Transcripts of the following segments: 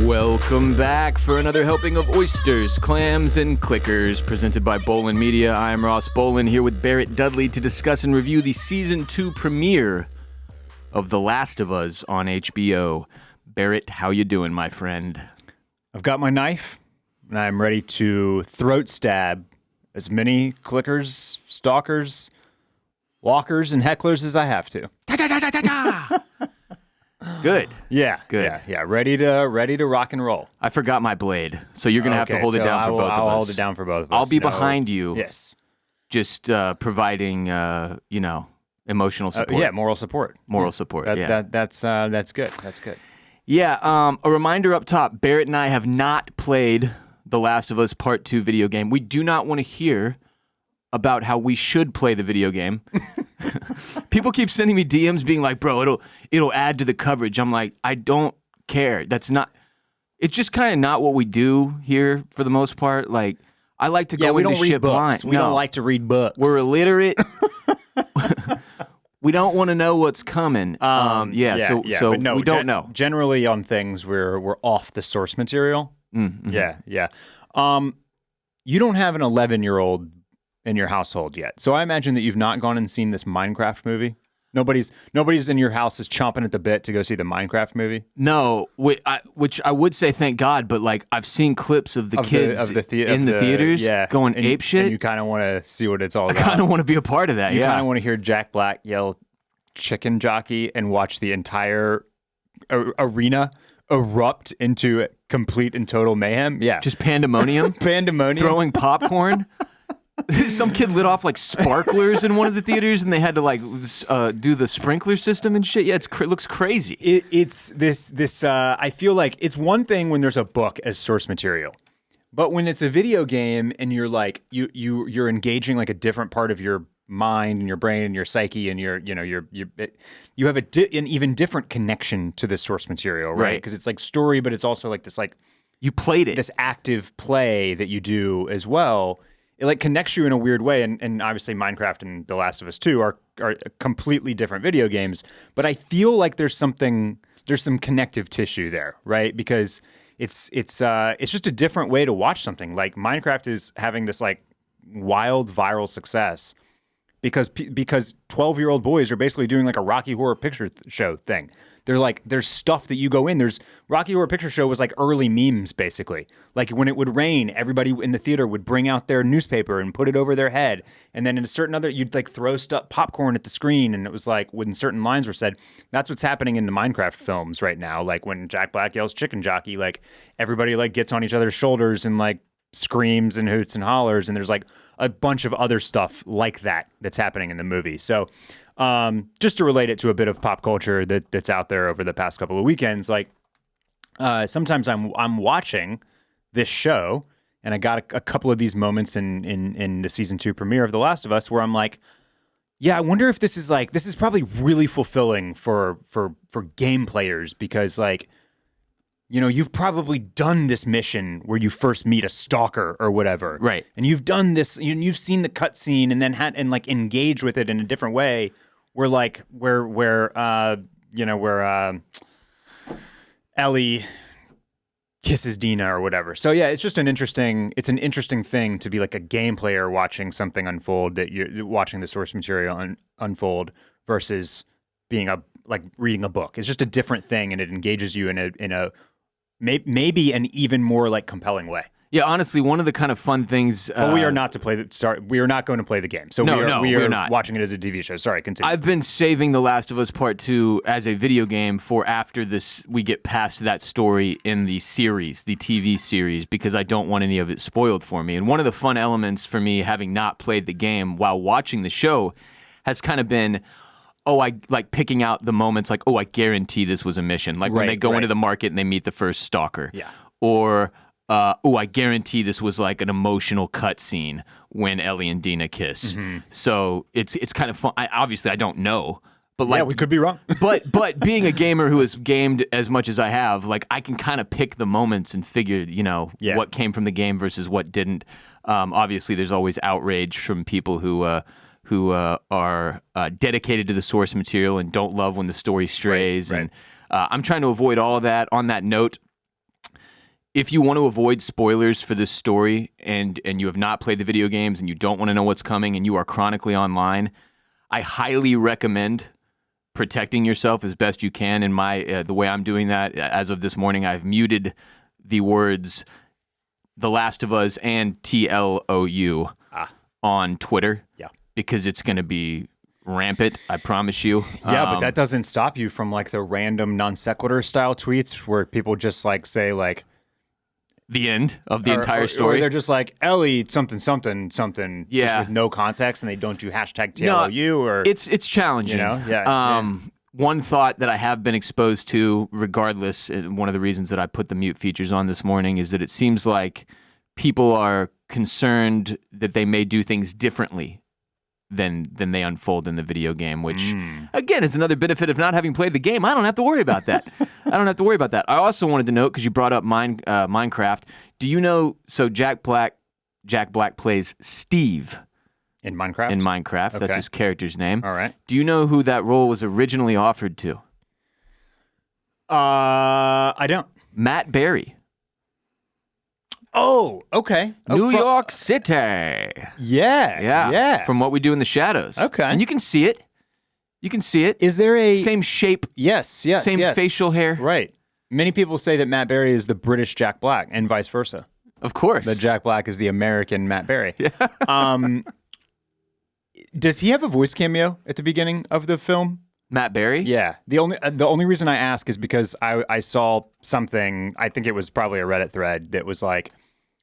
Welcome back for another helping of oysters, clams, and clickers presented by Bolin Media. I am Ross Bolin here with Barrett Dudley to discuss and review the Season 2 premiere of The Last of Us on HBO. Barrett, how you doing, my friend? I've got my knife, and I'm ready to throat stab as many clickers, stalkers, walkers, and hecklers as I have to. Good. Yeah, good. Yeah. Ready to rock and roll. I forgot my blade, so you're gonna have to hold it down for both of us. I'll hold it down for both of us. I'll be behind you. Yes. Just providing, emotional support. Moral support. Moral support. That's good. That's good. Yeah. A reminder up top: Barrett and I have not played The Last of Us Part 2 video game. We do not want to hear about how we should play the video game. People keep sending me DMs being like, bro, it'll add to the coverage. I'm like, I don't care. It's just kind of not what we do here for the most part. Like, I like to go into shit blind. We don't like to read books. We're illiterate. We don't want to know what's coming. So we don't know. Generally on things we're off the source material. Mm-hmm. Yeah. You don't have an 11-year-old in your household yet. So I imagine that you've not gone and seen this Minecraft movie. Nobody's in your house is chomping at the bit to go see the Minecraft movie. No, which I would say thank God, but like I've seen clips of the kids in the theaters going apeshit. And you kind of want to see what it's all about. I kind of want to be a part of that. You kind of want to hear Jack Black yell "chicken jockey" and watch the entire arena erupt into complete and total mayhem. Yeah, just pandemonium. Throwing popcorn. Some kid lit off like sparklers in one of the theaters, and they had to like do the sprinkler system and shit. Yeah, it looks crazy. It's this. I feel like it's one thing when there's a book as source material, but when it's a video game and you're like you're engaging like a different part of your mind and your brain and your psyche and you have an even different connection to the source material, right? Because it's like story, but it's also like this like you played it, this active play that you do as well. It like connects you in a weird way, and obviously Minecraft and The Last of Us 2 are completely different video games. But I feel like there's some connective tissue there, right? Because it's just a different way to watch something. Like Minecraft is having this like wild viral success because 12-year-old boys are basically doing like a Rocky Horror Picture Show thing. They're like, there's stuff that you go in. There's Rocky Horror Picture Show was like early memes, basically. Like when it would rain, everybody in the theater would bring out their newspaper and put it over their head. And then in a certain other, you'd like throw popcorn at the screen. And it was like when certain lines were said, that's what's happening in the Minecraft films right now. Like when Jack Black yells chicken jockey, like everybody like gets on each other's shoulders and like screams and hoots and hollers. And there's like a bunch of other stuff like that's happening in the movie. So just to relate it to a bit of pop culture that's out there over the past couple of weekends, like sometimes I'm watching this show, and I got a couple of these moments in the season 2 premiere of The Last of Us where I'm like, yeah, I wonder if this is probably really fulfilling for game players because like, you know, you've probably done this mission where you first meet a stalker or whatever, right? And you've done this, you've seen the cutscene and then like engage with it in a different way. Where Ellie kisses Dina or whatever. So yeah, it's just an interesting thing to be like a game player watching something unfold that you're watching the source material unfold versus being reading a book. It's just a different thing, and it engages you in a maybe an even more like compelling way. Yeah, honestly, one of the kind of fun things. But we are not we are not going to play the game. So we are not watching it as a TV show. Sorry, continue. I've been saving The Last of Us Part 2 as a video game for after this. We get past that story in the series, the TV series, because I don't want any of it spoiled for me. And one of the fun elements for me, having not played the game while watching the show, has kind of been. I like picking out the moments like, I guarantee this was a mission. Like when they go into the market and they meet the first stalker. Yeah. Or, I guarantee this was like an emotional cutscene when Ellie and Dina kiss. Mm-hmm. So it's kind of fun. I don't know. But like, yeah, we could be wrong. but being a gamer who has gamed as much as I have, like I can kind of pick the moments and figure, what came from the game versus what didn't. Obviously, there's always outrage from people who are dedicated to the source material and don't love when the story strays. Right. And I'm trying to avoid all of that. On that note, if you want to avoid spoilers for this story and you have not played the video games and you don't want to know what's coming and you are chronically online, I highly recommend protecting yourself as best you can. In the way I'm doing that, as of this morning, I've muted the words The Last of Us and TLOU on Twitter. Yeah. Because it's going to be rampant, I promise you. Yeah, but that doesn't stop you from like the random non sequitur style tweets where people just like say like the end of the entire story. Or they're just like Ellie something just with no context, and they don't do hashtag TLOU or it's challenging. You know, yeah. One thought that I have been exposed to, regardless, and one of the reasons that I put the mute features on this morning is that it seems like people are concerned that they may do things differently than they unfold in the video game, which, again, is another benefit of not having played the game. I don't have to worry about that. I also wanted to note, because you brought up Minecraft, do you know, so Jack Black plays Steve. In Minecraft? In Minecraft. Okay. That's his character's name. All right. Do you know who that role was originally offered to? I don't. Matt Berry. Oh, okay. New York City. Yeah. From What We Do in the Shadows. Okay. And you can see it. Is there a... Same shape. Yes. Same facial hair. Right. Many people say that Matt Berry is the British Jack Black and vice versa. Of course. That Jack Black is the American Matt Berry. Yeah. Does he have a voice cameo at the beginning of the film? Matt Berry? Yeah. The only reason I ask is because I saw something, I think it was probably a Reddit thread that was like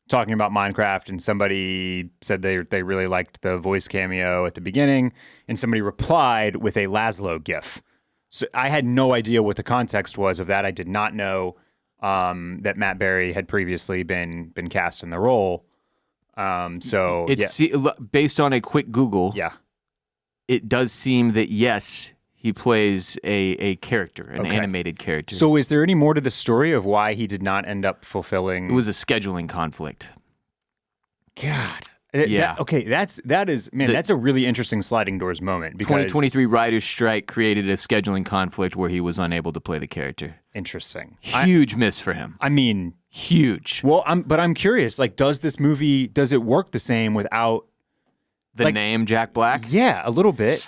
talking about Minecraft, and somebody said they really liked the voice cameo at the beginning, and somebody replied with a Laszlo gif. So I had no idea what the context was of that. I did not know that Matt Berry had previously been cast in the role. So it's based on a quick Google. Yeah. It does seem that yes, he plays a character, an animated character. So is there any more to the story of why he did not end up fulfilling? It was a scheduling conflict. God. Yeah. That's a really interesting sliding doors moment. Because 2023 writers' strike created a scheduling conflict where he was unable to play the character. Interesting. Huge miss for him. I mean, huge. Well, I'm curious. Like, does it work the same without the name Jack Black? Yeah, a little bit.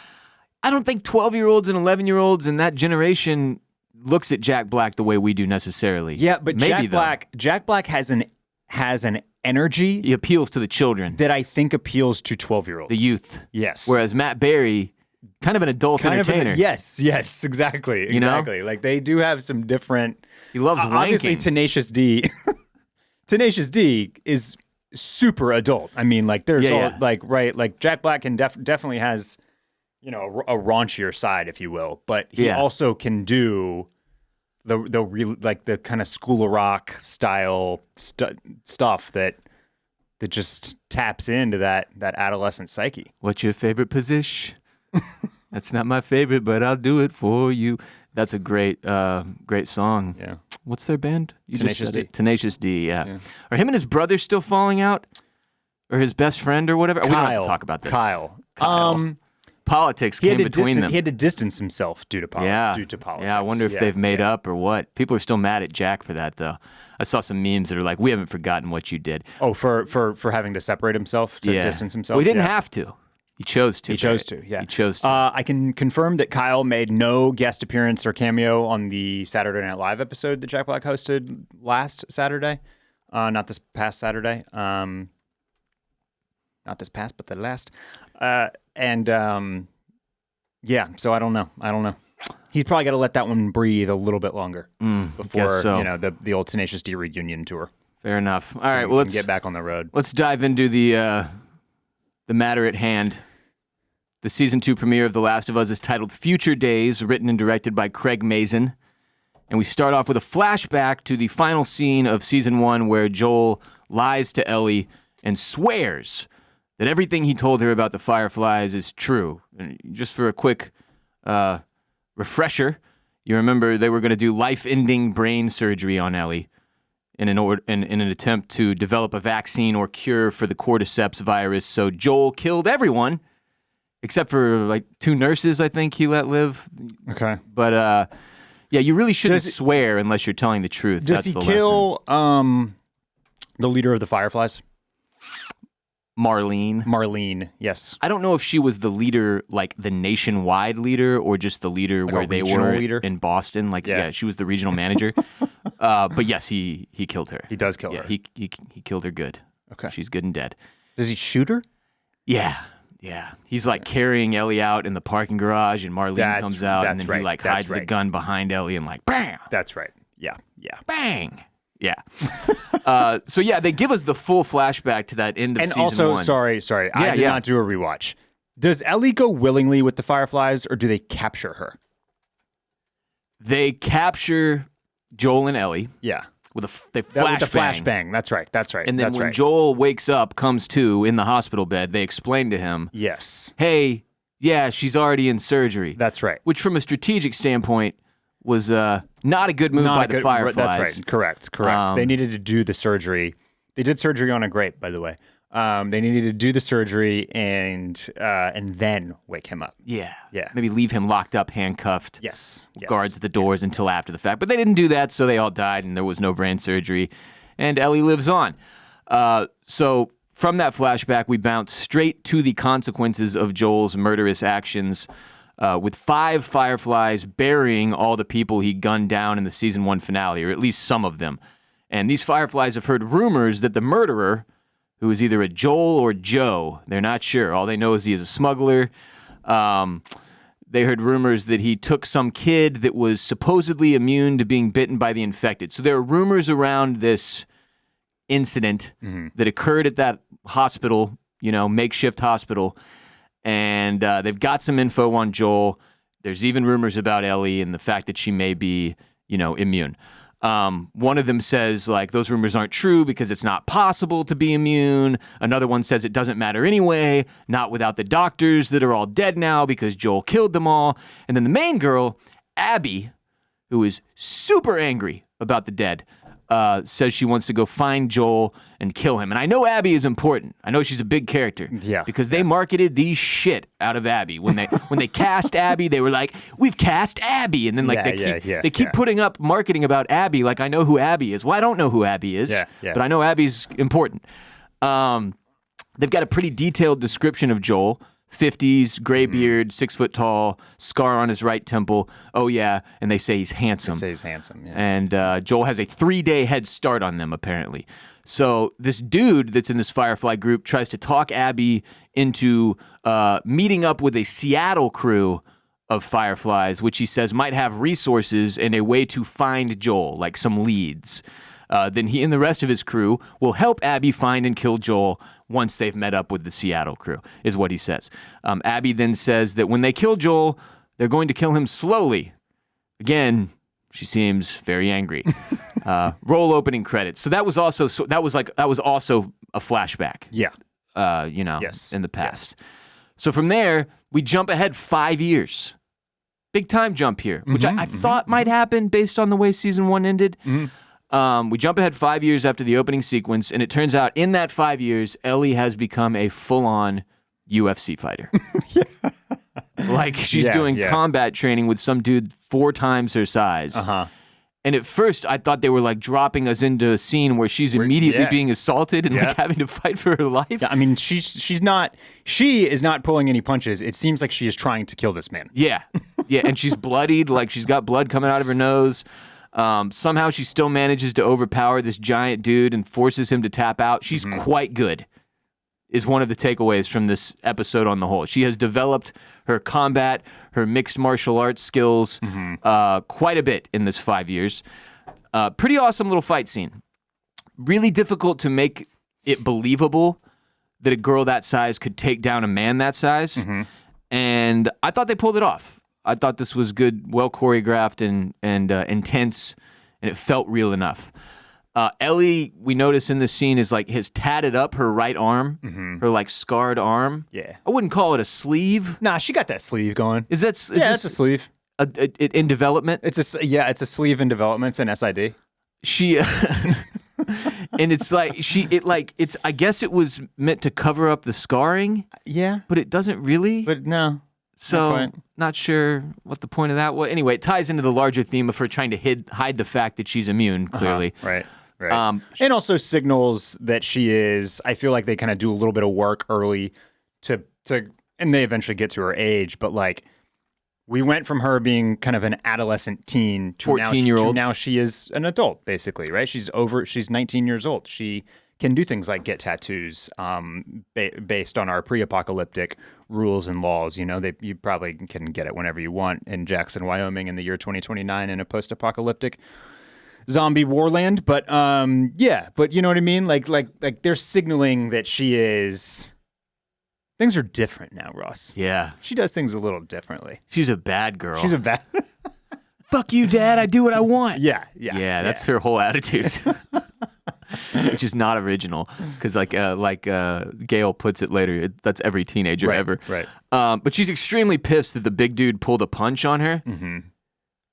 I don't think 12-year-olds and 11-year-olds in that generation looks at Jack Black the way we do necessarily. Yeah, but Jack Black has an energy. He appeals to the children. That I think appeals to 12-year-olds. The youth. Yes. Whereas Matt Berry, kind of an adult entertainer. Yes, exactly. You know? Like, they do have some different... He loves wanking. Obviously, Tenacious D... Tenacious D is super adult. I mean, like, there's like Jack Black can definitely has, a raunchier side, if you will, but he also can do the real, like, the kind of School of Rock style stuff that just taps into that adolescent psyche. What's your favorite position? That's not my favorite, but I'll do it for you. That's a great song. Yeah. What's their band? Tenacious D. Tenacious D, yeah. Are him and his brother still falling out? Or his best friend or whatever? Kyle. We don't have to talk about this. Kyle. Politics came between them. He had to distance himself due to politics. Yeah, I wonder if they've made up or what. People are still mad at Jack for that, though. I saw some memes that are like, we haven't forgotten what you did. Oh, for having to separate himself, to distance himself? Well, he didn't have to. He chose to. He chose to. He chose to. I can confirm that Kyle made no guest appearance or cameo on the Saturday Night Live episode that Jack Black hosted last Saturday. Not this past Saturday. Not this past, but the last. So I don't know. He's probably got to let that one breathe a little bit longer before the old Tenacious D reunion tour. Fair enough. All right, well, let's get back on the road. Let's dive into the matter at hand. The season 2 premiere of The Last of Us is titled Future Days, written and directed by Craig Mazin. And we start off with a flashback to the final scene of season 1 where Joel lies to Ellie and swears that everything he told her about the Fireflies is true. And just for a quick refresher, you remember they were going to do life-ending brain surgery on Ellie in an attempt to develop a vaccine or cure for the cordyceps virus. So Joel killed everyone, except for like 2 nurses, I think he let live. Okay. But Yeah, you really shouldn't swear unless you're telling the truth. Does That's he the kill the leader of the Fireflies? Marlene. Marlene, yes. I don't know if she was the leader, like the nationwide leader, or just the leader Like where a they regional were leader? in Boston. Like, yeah, she was the regional manager. But yes, he killed her. He does kill her. He killed her good. Okay. She's good and dead. Does he shoot her? Yeah. He's like carrying Ellie out in the parking garage, and Marlene comes out, and then he like hides the gun behind Ellie and like, bam! That's right. Yeah. Bang! Yeah. So yeah, they give us the full flashback to that end of season 1. And also, sorry, I did not do a rewatch. Does Ellie go willingly with the Fireflies, or do they capture her? They capture Joel and Ellie. Yeah. With a flashbang. That's right. And then when Joel wakes up, comes to in the hospital bed, they explain to him, yes, hey, yeah, she's already in surgery. That's right. Which, from a strategic standpoint, was not a good move by the Fireflies. That's right. Correct. They needed to do the surgery. They did surgery on a grape, by the way. They needed to do the surgery and then wake him up. Yeah. Yeah. Maybe leave him locked up, handcuffed. Yes. Guards the doors until after the fact. But they didn't do that, so they all died, and there was no brain surgery. And Ellie lives on. So from that flashback, we bounce straight to the consequences of Joel's murderous actions, with 5 Fireflies burying all the people he gunned down in the season 1 finale, or at least some of them. And these Fireflies have heard rumors that the murderer, who is either a Joel or Joe, they're not sure. All they know is he is a smuggler. They heard rumors that he took some kid that was supposedly immune to being bitten by the infected. So there are rumors around this incident that occurred at that hospital, makeshift hospital. And they've got some info on Joel. There's even rumors about Ellie and the fact that she may be, immune. One of them says, like, those rumors aren't true because it's not possible to be immune. Another one says it doesn't matter anyway, not without the doctors that are all dead now because Joel killed them all. And then the main girl, Abby, who is super angry about the dead, says she wants to go find Joel and kill him. And I know Abby is important. I know she's a big character. Yeah. Because they marketed the shit out of Abby. When they cast Abby, they were like, we've cast Abby. And then they keep putting up marketing about Abby like I know who Abby is. Well, I don't know who Abby is. But I know Abby's important. They've got a pretty detailed description of Joel. 50s, gray beard, 6 foot tall, scar on his right temple. Oh, yeah. And they say he's handsome. Yeah. And Joel has a 3-day head start on them, apparently. So this dude that's in this Firefly group tries to talk Abby into meeting up with a Seattle crew of Fireflies, which he says might have resources and a way to find Joel, like some leads. Then he and the rest of his crew will help Abby find and kill Joel once they've met up with the Seattle crew, is what he says. Abby then says that when they kill Joel, they're going to kill him slowly. Again, she seems very angry. Roll opening credits. So that was also a flashback. Yeah. In the past. Yes. So from there, we jump ahead 5 years. Big time jump here, which I thought might happen based on the way season 1 ended. We jump ahead 5 years after the opening sequence, and it turns out in that 5 years, Ellie has become a full-on UFC fighter. Like she's doing combat training with some dude 4 times her size. And at first, I thought they were like dropping us into a scene where she's immediately being assaulted and like having to fight for her life. Yeah, I mean, she is not pulling any punches. It seems like she is trying to kill this man. Yeah, and she's bloodied, like she's got blood coming out of her nose. Somehow she still manages to overpower this giant dude and forces him to tap out. She's quite good, is one of the takeaways from this episode on the whole. She has developed her combat, her mixed martial arts skills quite a bit in this 5 years. Pretty awesome little fight scene. Really difficult to make it believable that a girl that size could take down a man that size. And I thought they pulled it off. I thought this was good, well choreographed and intense, and it felt real enough. Ellie, we notice in this scene, is like has tatted up her right arm, her like scarred arm. Yeah, I wouldn't call it a sleeve. Nah, she got that sleeve going. That's a sleeve. In development. It's a sleeve in development. It's an SID. She and it's like it's. I guess it was meant to cover up the scarring. Yeah, but it doesn't really. But no. So quite. not sure what the point of that was. Anyway, it ties into the larger theme of her trying to hide the fact that she's immune, clearly. Right. And also signals that she is, I feel like they kind of do a little bit of work early to, and they eventually get to her age, but like, we went from her being kind of an adolescent teen to 14-year-old. now she is an adult, basically, right? She's 19 years old. She can do things like get tattoos based on our pre-apocalyptic rules and laws. You know, you probably can get it whenever you want in Jackson, Wyoming in the year 2029 in a post-apocalyptic zombie warland. But but you know what I mean? Like they're signaling that she is... Things are different now, Ross. Yeah. She does things a little differently. She's a bad girl. She's a bad... Fuck you, Dad. I do what I want. Yeah. That's her whole attitude. Which is not original, because like Gail puts it later, that's every teenager ever. Right. But she's extremely pissed that the big dude pulled a punch on her,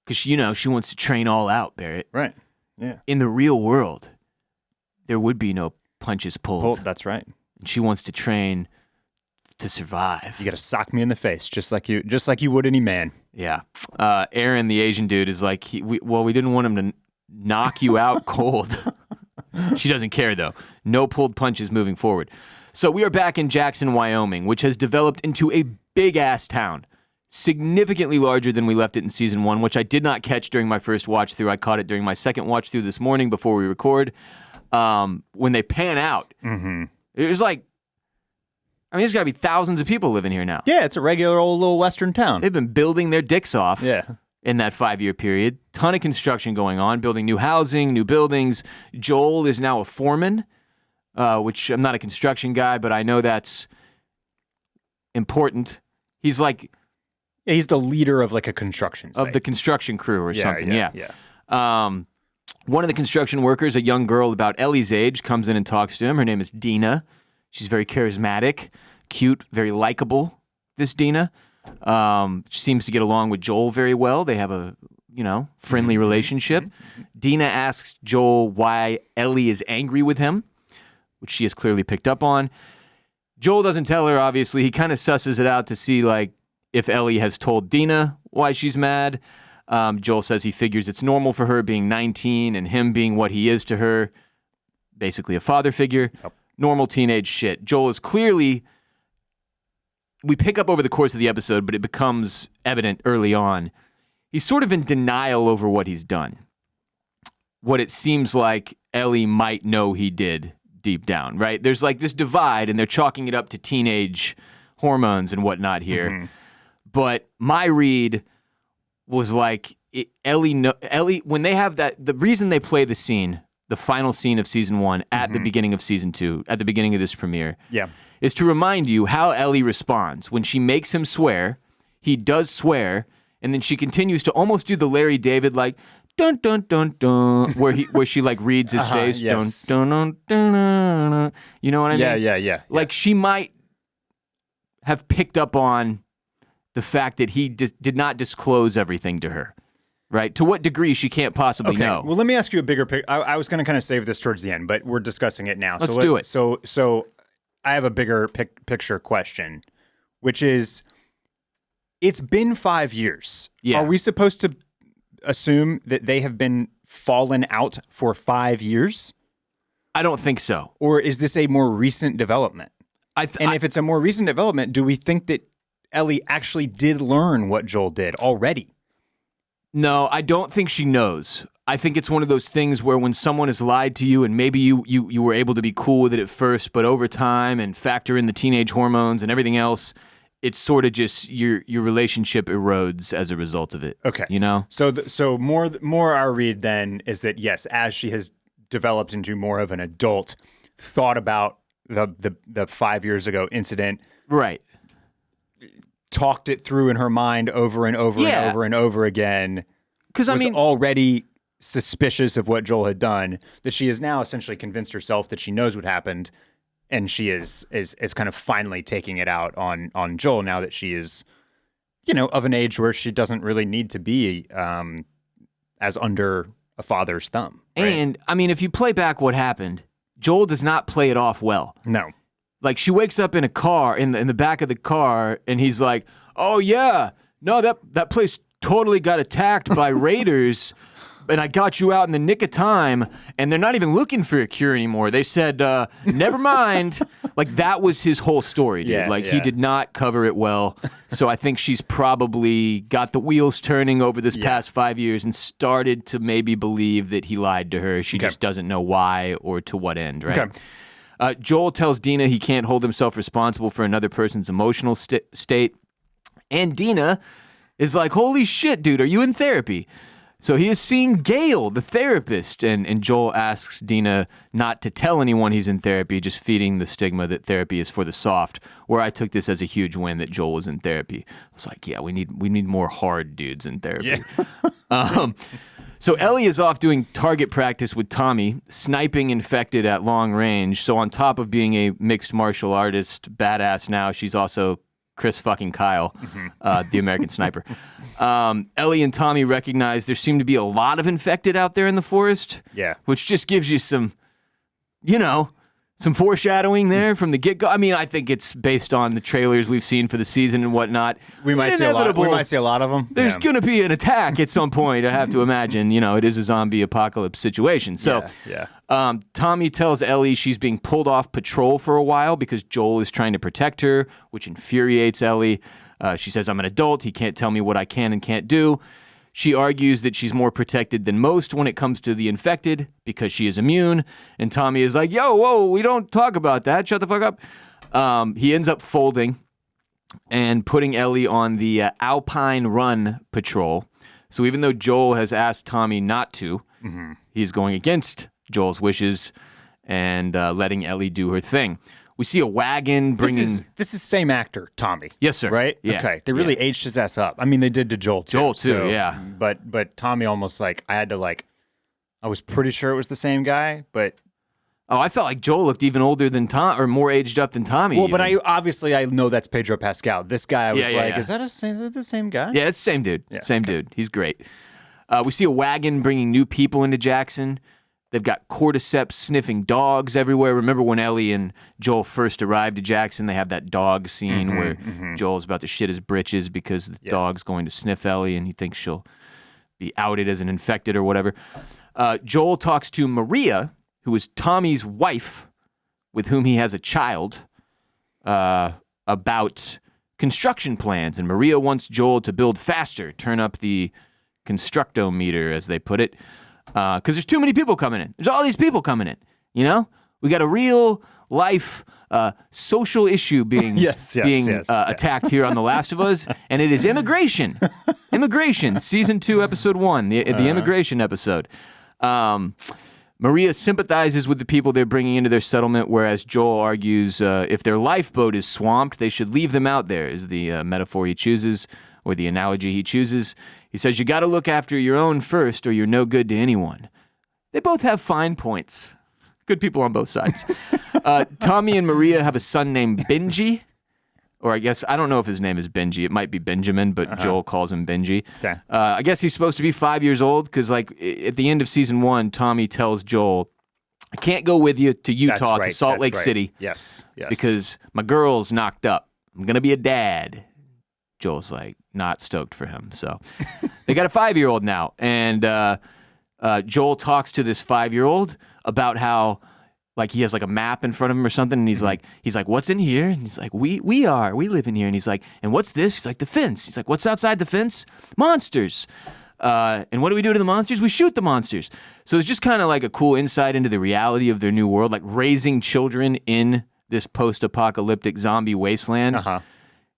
because she wants to train all out, Barrett. Right. Yeah. In the real world, there would be no punches pulled. That's right. And she wants to train to survive. You got to sock me in the face, just like you would any man. Yeah. Aaron, the Asian dude, is like, we didn't want him to knock you out cold. She doesn't care, though. No pulled punches moving forward. So we are back in Jackson, Wyoming, which has developed into a big-ass town, significantly larger than we left it in Season 1, which I did not catch during my first watch-through. I caught it during my second watch-through this morning before we record. When they pan out, it was like, there's got to be thousands of people living here now. Yeah, it's a regular old little western town. They've been building their dicks off. Yeah. In that 5-year period. Ton of construction going on, building new housing, new buildings. Joel is now a foreman, which I'm not a construction guy, but I know that's important. He's like... Yeah, he's the leader of like a construction site. Of the construction crew or something, yeah. One of the construction workers, a young girl about Ellie's age, comes in and talks to him. Her name is Dina. She's very charismatic, cute, very likable, this Dina. She seems to get along with Joel very well. They have a, friendly relationship. Dina asks Joel why Ellie is angry with him, which she has clearly picked up on. Joel doesn't tell her, obviously. He kind of susses it out to see, like, if Ellie has told Dina why she's mad. Joel says he figures it's normal for her being 19 and him being what he is to her, basically a father figure. Yep. Normal teenage shit. Joel is clearly... We pick up over the course of the episode, but it becomes evident early on. He's sort of in denial over what he's done. What it seems like Ellie might know he did deep down, right? There's like this divide, and they're chalking it up to teenage hormones and whatnot here. But my read was like, Ellie, when they have that, the reason they play the scene, the final scene of Season 1 at the beginning of Season 2, at the beginning of this premiere, is to remind you how Ellie responds. When she makes him swear, he does swear, and then she continues to almost do the Larry David, like, dun, dun, dun, dun, where she, like, reads his face. Yes. Dun, dun, dun, dun, dun. You know what I mean? Yeah. Like, she might have picked up on the fact that he did not disclose everything to her. Right? To what degree she can't possibly know. Well, let me ask you a bigger picture. I was going to kind of save this towards the end, but we're discussing it now. Let's do it. So I have a bigger picture question, which is, it's been 5 years. Yeah. Are we supposed to assume that they have been fallen out for 5 years? I don't think so. Or is this a more recent development? If it's a more recent development, do we think that Ellie actually did learn what Joel did already? No, I don't think she knows. I think it's one of those things where when someone has lied to you and maybe you were able to be cool with it at first, but over time and factor in the teenage hormones and everything else, it's sort of just your relationship erodes as a result of it. Okay. You know? So more our read then is that, yes, as she has developed into more of an adult, thought about the 5 years ago incident. Right. Talked it through in her mind over and over and over and over again. Because I mean, already suspicious of what Joel had done, that she has now essentially convinced herself that she knows what happened, and she is kind of finally taking it out on Joel now that she is, of an age where she doesn't really need to be as under a father's thumb. Right? And I mean, if you play back what happened, Joel does not play it off well. No. Like, she wakes up in a car, in the back of the car, and he's like, oh yeah, no, that place totally got attacked by raiders, and I got you out in the nick of time, and they're not even looking for a cure anymore. They said, never mind. Like, that was his whole story, dude. He did not cover it well. So I think she's probably got the wheels turning over this past 5 years and started to maybe believe that he lied to her. She just doesn't know why or to what end, right? Okay. Joel tells Dina he can't hold himself responsible for another person's emotional state. And Dina is like, holy shit, dude, are you in therapy? So he is seeing Gail, the therapist, and Joel asks Dina not to tell anyone he's in therapy, just feeding the stigma that therapy is for the soft, where I took this as a huge win that Joel was in therapy. I was like, yeah, we need more hard dudes in therapy. Yeah. So Ellie is off doing target practice with Tommy, sniping infected at long range. So on top of being a mixed martial artist, badass now, she's also Chris fucking Kyle, the American Sniper. Ellie and Tommy recognize there seem to be a lot of infected out there in the forest. Yeah. Which just gives you some, some foreshadowing there from the get-go. I mean, I think it's based on the trailers we've seen for the season and whatnot. We might see a lot of them. There's going to be an attack at some point, I have to imagine. It is a zombie apocalypse situation. So Tommy tells Ellie she's being pulled off patrol for a while because Joel is trying to protect her, which infuriates Ellie. She says, I'm an adult. He can't tell me what I can and can't do. She argues that she's more protected than most when it comes to the infected because she is immune. And Tommy is like, whoa, we don't talk about that. Shut the fuck up. He ends up folding and putting Ellie on the Alpine Run patrol. So even though Joel has asked Tommy not to, he's going against Joel's wishes and letting Ellie do her thing. We see a wagon bringing... This is same actor, Tommy. Yes, sir. Right? Yeah. Okay. They really aged his ass up. I mean, they did to Joel, too. Joel, too, yeah. But Tommy almost I was pretty sure it was the same guy, but... Oh, I felt like Joel looked even older than Tom, or more aged up than Tommy. Well, even. but I know that's Pedro Pascal. This guy, I was is that the same guy? Yeah, it's the same dude. Yeah, same dude. He's great. We see a wagon bringing new people into Jackson. They've got cordyceps sniffing dogs everywhere. Remember when Ellie and Joel first arrived to Jackson? They have that dog scene where Joel's about to shit his britches because the dog's going to sniff Ellie and he thinks she'll be outed as an infected or whatever. Joel talks to Maria, who is Tommy's wife, with whom he has a child, about construction plans. And Maria wants Joel to build faster, turn up the constructometer, as they put it. Because there's too many people coming in. There's all these people coming in, We got a real life social issue being attacked here on The Last of Us, and it is immigration. Immigration, season 2, episode 1, the immigration episode. Maria sympathizes with the people they're bringing into their settlement, whereas Joel argues if their lifeboat is swamped, they should leave them out there, is the metaphor he chooses, or the analogy he chooses. He says, you got to look after your own first or you're no good to anyone. They both have fine points. Good people on both sides. Tommy and Maria have a son named Benji. Or I guess, I don't know if his name is Benji. It might be Benjamin, but Joel calls him Benji. Okay. I guess he's supposed to be 5 years old because at the end of season 1, Tommy tells Joel, I can't go with you to Utah, to Salt Lake City. Yes. Because my girl's knocked up. I'm going to be a dad. Joel's not stoked for him. So they got a 5-year-old now. And Joel talks to this 5-year-old about how he has a map in front of him or something. And he's like, what's in here? And he's like, we live in here. And he's like, and what's this? He's like, the fence. He's like, what's outside the fence? Monsters. And what do we do to the monsters? We shoot the monsters. So it's just kind of a cool insight into the reality of their new world, raising children in this post-apocalyptic zombie wasteland.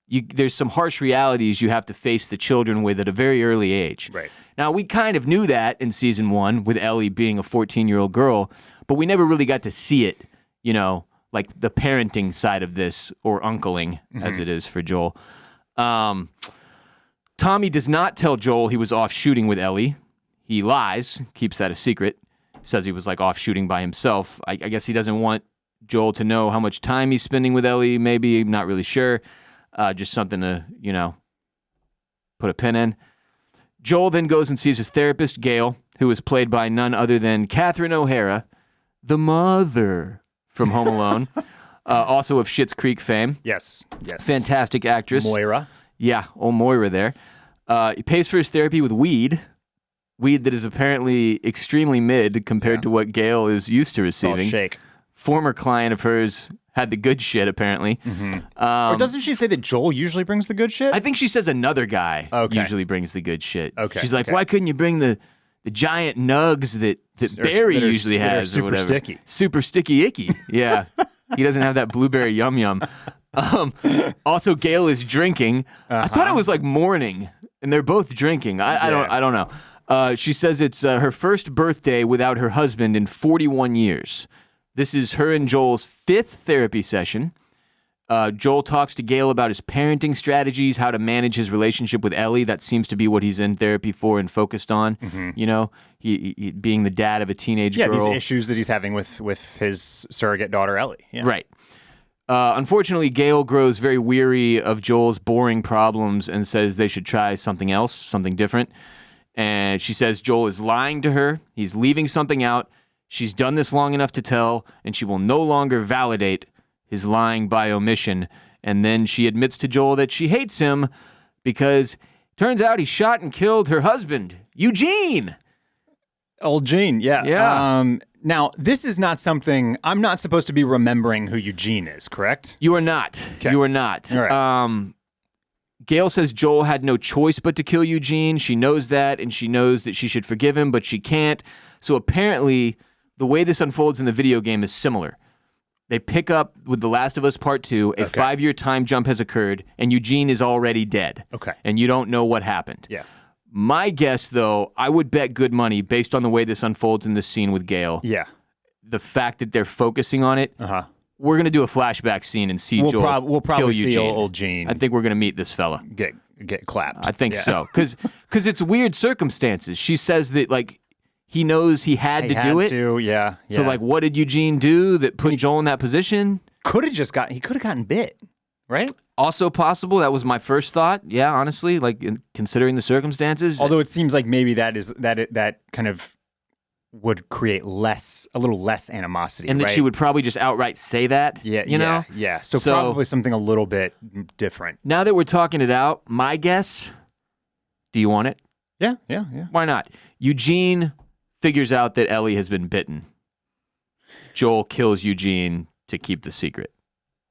There's some harsh realities you have to face the children with at a very early age. Right. Now, we kind of knew that in season 1 with Ellie being a 14-year-old girl, but we never really got to see it, the parenting side of this, or uncling, as it is for Joel. Tommy does not tell Joel he was off shooting with Ellie. He lies, keeps that a secret, says he was off shooting by himself. I guess he doesn't want Joel to know how much time he's spending with Ellie, maybe, not really sure. Just something to, put a pin in. Joel then goes and sees his therapist, Gail, who is played by none other than Catherine O'Hara, the mother from Home Alone, also of Schitt's Creek fame. Yes. Fantastic actress. Moira. Yeah, old Moira there. He pays for his therapy with weed that is apparently extremely mid compared to what Gail is used to It's all receiving. shake. Former client of hers had the good shit, apparently. Or doesn't she say that Joel usually brings the good shit? I think she says another guy usually brings the good shit. Okay, She's like, okay. why couldn't you bring the giant nugs that Barry usually has or whatever? Sticky. Super sticky icky. Yeah. He doesn't have that blueberry yum yum. Also, Gail is drinking. I thought it was like morning, and they're both drinking. I don't know. She says it's her first birthday without her husband in 41 years. This is her and Joel's 5th therapy session. Joel talks to Gail about his parenting strategies, how to manage his relationship with Ellie. That seems to be what he's in therapy for and focused on. You know, he being the dad of a teenage girl. Yeah, these issues that he's having with his surrogate daughter, Ellie. Yeah. Right. Unfortunately, Gail grows very weary of Joel's boring problems and says they should try something else, something different. And she says Joel is lying to her. He's leaving something out. She's done this long enough to tell, and she will no longer validate his lying by omission. And then she admits to Joel that she hates him because turns out he shot and killed her husband, Eugene. Old Gene, yeah. Yeah. Now, this is not something I'm not supposed to be remembering who Eugene is, correct? You are not. Okay. You are not. All right. Gail says Joel had no choice but to kill Eugene. She knows that, and she knows that she should forgive him, but she can't. So apparently, the way this unfolds in the video game is similar. They pick up with The Last of Us Part 2. A 5-year time jump has occurred, and Eugene is already dead. Okay. And you don't know what happened. Yeah. My guess, though, I would bet good money, based on the way this unfolds in this scene with Gail, Yeah. the fact that they're focusing on it, we're going to do a flashback scene and see Joel we'll probably kill see Eugene. old Gene I think we're going to meet this fella. get clapped. I think so. Because it's weird circumstances. She says that, like, he knows he had to do it. Yeah. So, like, what did Eugene do that put Joel in that position? He could have gotten bit, right? Also possible. That was my first thought. Yeah, honestly, like, considering the circumstances. Although it seems like maybe that kind of would create a little less animosity, and that right? she would probably just outright say that. Yeah, you know? Yeah. So probably something a little bit different. Now that we're talking it out, my guess, do you want it? Yeah. Why not? Eugene figures out that Ellie has been bitten. Joel kills Eugene to keep the secret.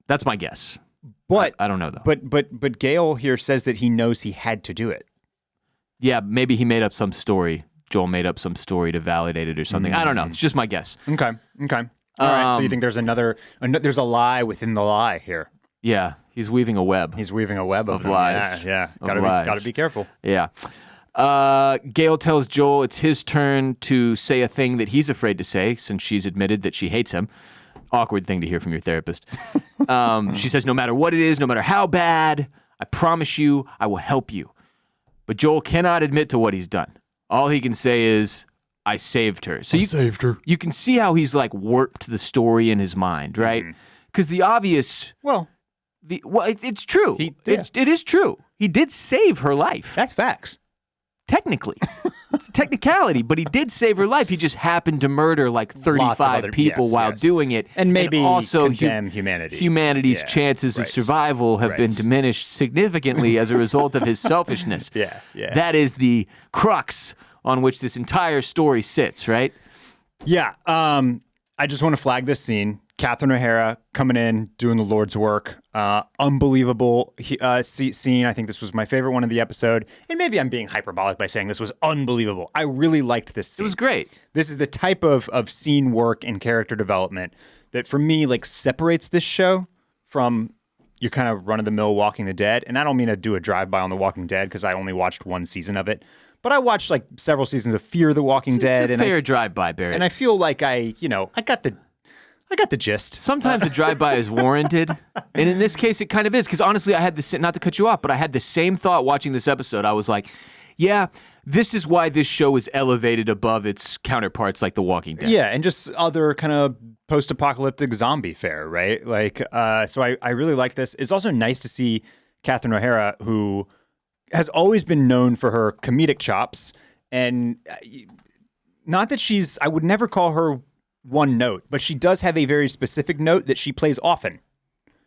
That's my guess. But I don't know, though. But Gail here says that he knows he had to do it. Yeah, maybe he made up some story. Joel made up some story to validate it or something. I don't know. It's just my guess. Okay. All right. So you think there's there's a lie within the lie here? Yeah, he's weaving a web. He's weaving a web of lies. Yeah. Of Gotta lies. be careful. Yeah. Gail tells Joel it's his turn to say a thing that he's afraid to say since she's admitted that she hates him. Awkward thing to hear from your therapist. She says, no matter what it is, no matter how bad, I promise you, I will help you. But Joel cannot admit to what he's done. All he can say is, I saved her. So saved her. You can see how he's like warped the story in his mind, right? Because the obvious... it's true. It is true. He did save her life. That's facts. Technically. It's a technicality, but he did save her life. He just happened to murder like 35 people while doing it. And maybe also condemn humanity. Humanity's chances of survival have been diminished significantly as a result of his selfishness. Yeah. That is the crux on which this entire story sits, right? Yeah. I just want to flag this scene. Catherine O'Hara coming in, doing the Lord's work. Unbelievable scene. I think this was my favorite one of the episode. And maybe I'm being hyperbolic by saying this was unbelievable. I really liked this scene. It was great. This is the type of scene work and character development that for me like separates this show from your kind of run-of-the-mill Walking the Dead. And I don't mean to do a drive-by on The Walking Dead because I only watched one season of it. But I watched like several seasons of Fear the Walking Dead. It's a fair drive-by, Barrett. And I feel like I got the gist. Sometimes a drive-by is warranted, and in this case, it kind of is. Because honestly, I had this, not to cut you off, but I had the same thought watching this episode. I was like, yeah, this is why this show is elevated above its counterparts like The Walking Dead. Yeah, and just other kind of post-apocalyptic zombie fare, right? Like, so I really like this. It's also nice to see Catherine O'Hara, who has always been known for her comedic chops, and not that I would never call her one note, but she does have a very specific note that she plays often.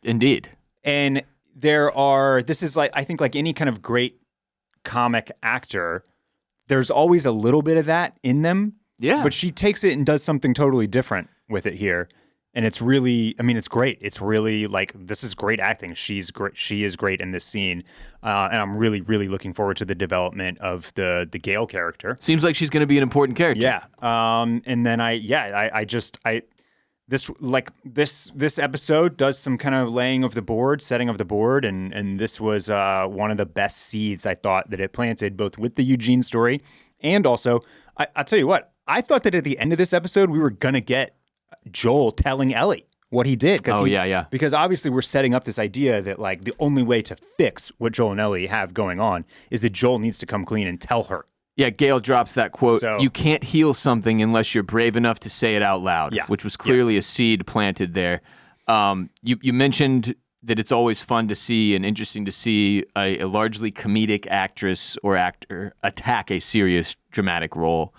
Indeed. And this is like, I think like any kind of great comic actor, there's always a little bit of that in them. Yeah. But she takes it and does something totally different with it here. And it's really, I mean, it's great. It's really like, this is great acting. She's great. She is great in this scene. And I'm really, really looking forward to the development of the Gale character. Seems like she's going to be an important character. Yeah. And then this episode does some kind of laying of the board, setting of the board. And this was one of the best seeds I thought that it planted, both with the Eugene story and also, I'll tell you what, I thought that at the end of this episode, we were going to get Joel telling Ellie what he did. Yeah. Because obviously we're setting up this idea that like the only way to fix what Joel and Ellie have going on is that Joel needs to come clean and tell her. Yeah, Gale drops that quote, So- you can't heal something unless you're brave enough to say it out loud, which was clearly a seed planted there. You mentioned that it's always fun to see and interesting to see a largely comedic actress or actor attack a serious dramatic role.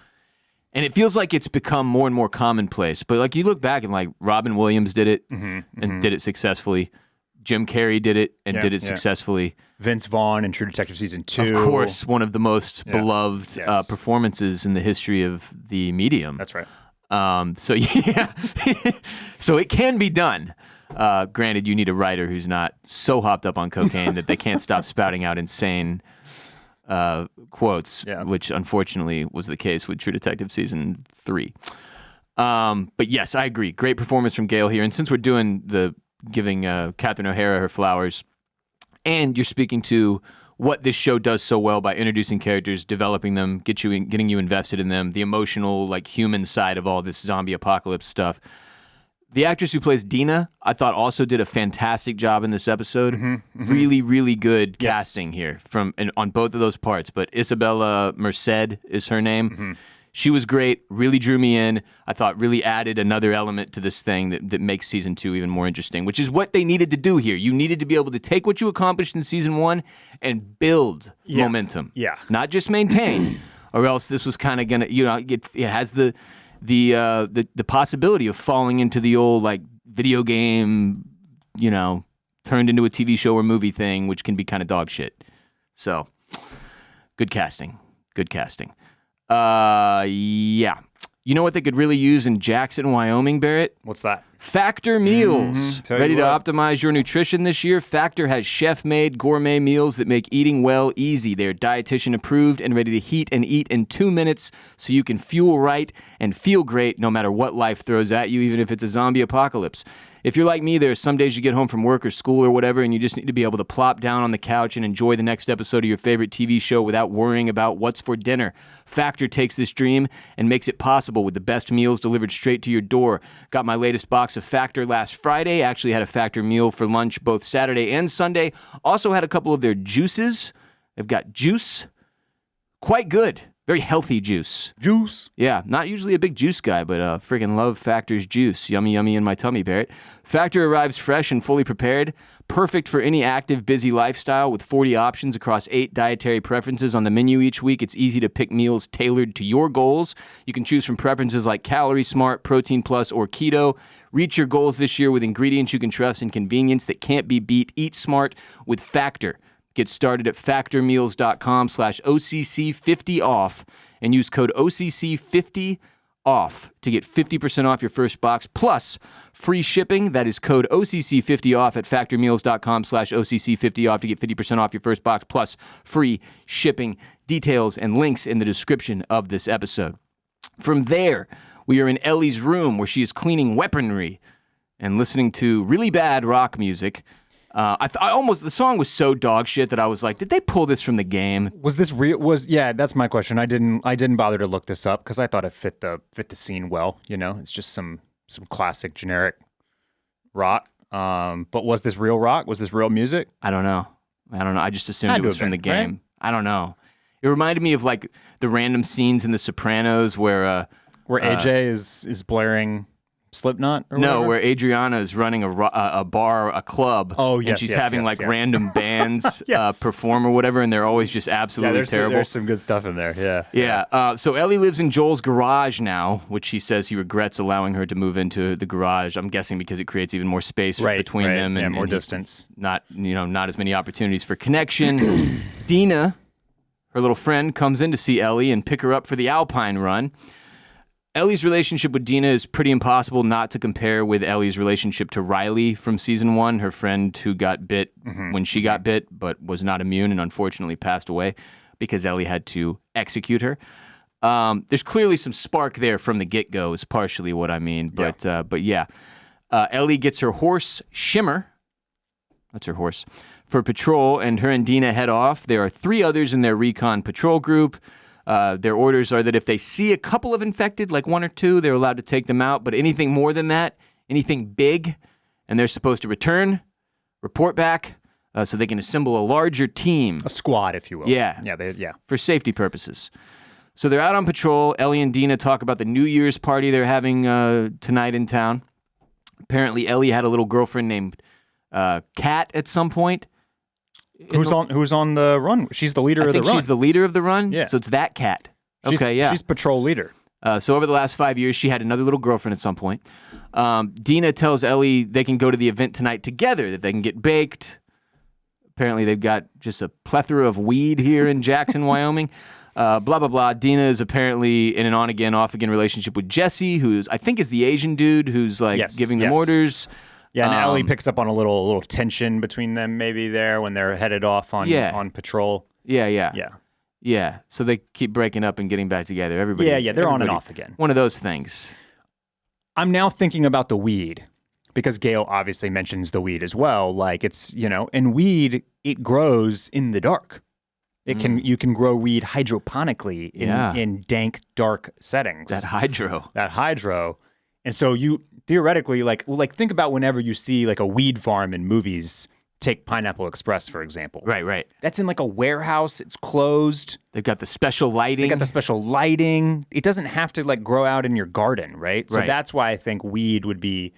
And it feels like it's become more and more commonplace. But like you look back and like Robin Williams did it and did it successfully. Jim Carrey did it and did it successfly. Vince Vaughn in True Detective Season 2. Of course, one of the most beloved performances in the history of the medium. That's right. So yeah, so it can be done. Granted, you need a writer who's not so hopped up on cocaine that they can't stop spouting out insane quotes, which unfortunately was the case with True Detective Season 3. But yes, I agree. Great performance from Gale here. And since we're doing giving Catherine O'Hara her flowers, and you're speaking to what this show does so well by introducing characters, developing them, getting you invested in them, the emotional, like human side of all this zombie apocalypse stuff. The actress who plays Dina, I thought also did a fantastic job in this episode. Really, really good casting here on both of those parts. But Isabella Merced is her name. She was great, really drew me in. I thought really added another element to this thing that makes season 2 even more interesting, which is what they needed to do here. You needed to be able to take what you accomplished in season 1 and build momentum. Yeah. Not just maintain, or else this was kind of going to, it has the possibility of falling into the old like video game, turned into a TV show or movie thing, which can be kind of dog shit. So, good casting. Yeah. You know what they could really use in Jackson, Wyoming, Barrett? What's that? Factor meals. Ready to what. optimize your nutrition this year? Factor has chef-made gourmet meals that make eating well easy. They're dietitian approved and ready to heat and eat in 2 minutes so you can fuel right and feel great no matter what life throws at you, even if it's a zombie apocalypse. If you're like me, there's some days you get home from work or school or whatever, and you just need to be able to plop down on the couch and enjoy the next episode of your favorite TV show without worrying about what's for dinner. Factor takes this dream and makes it possible with the best meals delivered straight to your door. Got my latest box of Factor last Friday. Actually had a Factor meal for lunch both Saturday and Sunday. Also had a couple of their juices. They've got juice. Quite good. Very healthy juice. Yeah, not usually a big juice guy, but friggin' love Factor's juice. Yummy, yummy in my tummy, Barrett. Factor arrives fresh and fully prepared. Perfect for any active, busy lifestyle with 40 options across 8 dietary preferences on the menu each week. It's easy to pick meals tailored to your goals. You can choose from preferences like Calorie Smart, Protein Plus, or Keto. Reach your goals this year with ingredients you can trust and convenience that can't be beat. Eat smart with Factor. Get started at factormeals.com/OCC50off and use code OCC50off to get 50% off your first box plus free shipping. That is code OCC50off at factormeals.com/OCC50off to get 50% off your first box plus free shipping. Details and links in the description of this episode. From there, we are in Ellie's room where she is cleaning weaponry and listening to really bad rock music. The song was so dog shit that I was like, did they pull this from the game? Was this real? Yeah, that's my question. I didn't bother to look this up because I thought it fit the scene well. It's just some classic generic rock. But was this real rock? Was this real music? I don't know. I just assumed it was from the game. Right? I don't know. It reminded me of like the random scenes in The Sopranos where AJ is blaring Slipknot or No, whatever? where Adriana is running a bar, a club. Oh, and yes, she's yes, having yes, like yes. random bands Yes. perform or whatever, and they're always just absolutely terrible. There's some good stuff in there. Yeah. Yeah. So Ellie lives in Joel's garage now, which he says he regrets allowing her to move into the garage. I'm guessing because it creates even more space between them and more distance. Not as many opportunities for connection. Dina, her little friend, comes in to see Ellie and pick her up for the Alpine run. Ellie's relationship with Dina is pretty impossible not to compare with Ellie's relationship to Riley from season 1, her friend who got bit when she got bit, but was not immune and unfortunately passed away because Ellie had to execute her. There's clearly some spark there from the get-go is partially what I mean, but yeah. Ellie gets her horse, Shimmer, that's her horse, for patrol, and her and Dina head off. There are 3 others in their recon patrol group. Their orders are that if they see a couple of infected, like 1 or 2, they're allowed to take them out. But anything more than that, anything big, and they're supposed to report back, so they can assemble a larger team. A squad, if you will. Yeah. Yeah. For safety purposes. So they're out on patrol. Ellie and Dina talk about the New Year's party they're having tonight in town. Apparently, Ellie had a little girlfriend named Kat at some point. Who's on the run? She's the leader of the run. I think she's the leader of the run. Yeah. So it's that Kat. She's patrol leader. So over the last 5 years, she had another little girlfriend at some point. Dina tells Ellie they can go to the event tonight together, that they can get baked. Apparently, they've got just a plethora of weed here in Jackson, Wyoming. Blah, blah, blah. Dina is apparently in an on-again, off-again relationship with Jesse, who's, I think, is the Asian dude who's, giving them orders. Yeah, and Ellie picks up on a little tension between them maybe there when they're headed off on patrol. Yeah. So they keep breaking up and getting back together. They're on and off again. One of those things. I'm now thinking about the weed because Gail obviously mentions the weed as well. Like it's, and weed, it grows in the dark. You can grow weed hydroponically in dank, dark settings. That hydro. And so you theoretically, think about whenever you see like a weed farm in movies. Take Pineapple Express, for example. Right. That's in like a warehouse. It's closed. They've got the special lighting. It doesn't have to like grow out in your garden, right? So that's why I think weed could be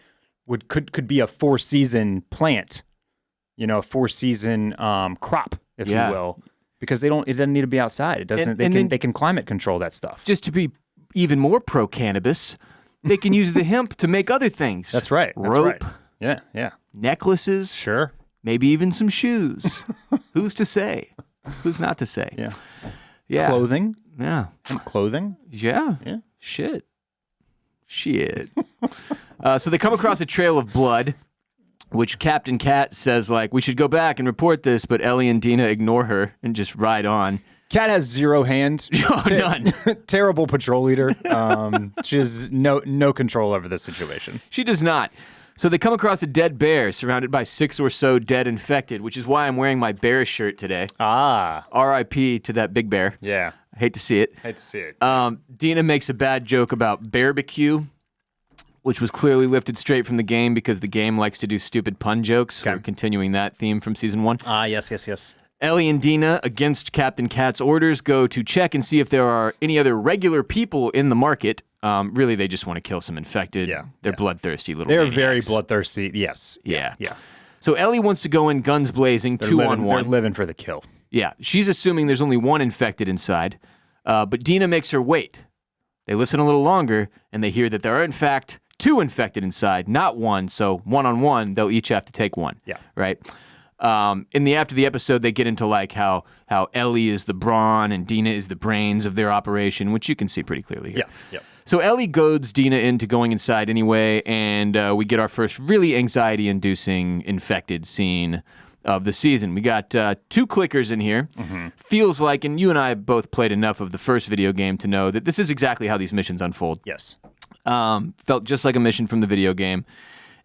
a 4-season plant, a 4-season crop, if you will, because it doesn't need to be outside. It doesn't. They can climate control that stuff. Just to be even more pro cannabis. They can use the hemp to make other things. That's right. Rope. Right. Yeah. Necklaces. Sure. Maybe even some shoes. Who's to say? Who's not to say? Yeah. Clothing. Yeah. Hemp clothing. Yeah. Shit. So they come across a trail of blood, which Captain Cat says, we should go back and report this, but Ellie and Dina ignore her and just ride on. Cat has 0 hand. None. Terrible patrol leader. She has no control over this situation. She does not. So they come across a dead bear surrounded by 6 or so dead infected, which is why I'm wearing my bear shirt today. R.I.P. to that big bear. Yeah. I hate to see it. Dina makes a bad joke about barbecue, which was clearly lifted straight from the game because the game likes to do stupid pun jokes. Okay. We're continuing that theme from season 1. Yes. Ellie and Dina, against Captain Cat's orders, go to check and see if there are any other regular people in the market. Really, they just want to kill some infected. They're bloodthirsty little They're maniacs. very bloodthirsty, yes. Yeah. So Ellie wants to go in guns blazing, 2-on-1. They're living for the kill. Yeah, she's assuming there's only 1 infected inside, but Dina makes her wait. They listen a little longer, and they hear that there are, in fact, 2 infected inside, not 1, so 1-on-1, they'll each have to take 1. Yeah. Right? After the episode, they get into how Ellie is the brawn and Dina is the brains of their operation, which you can see pretty clearly here. Yeah. So Ellie goads Dina into going inside anyway, and we get our first really anxiety-inducing infected scene of the season. We got 2 clickers in here. Mm-hmm. Feels like, and you and I both played enough of the first video game to know that this is exactly how these missions unfold. Yes. Felt just like a mission from the video game.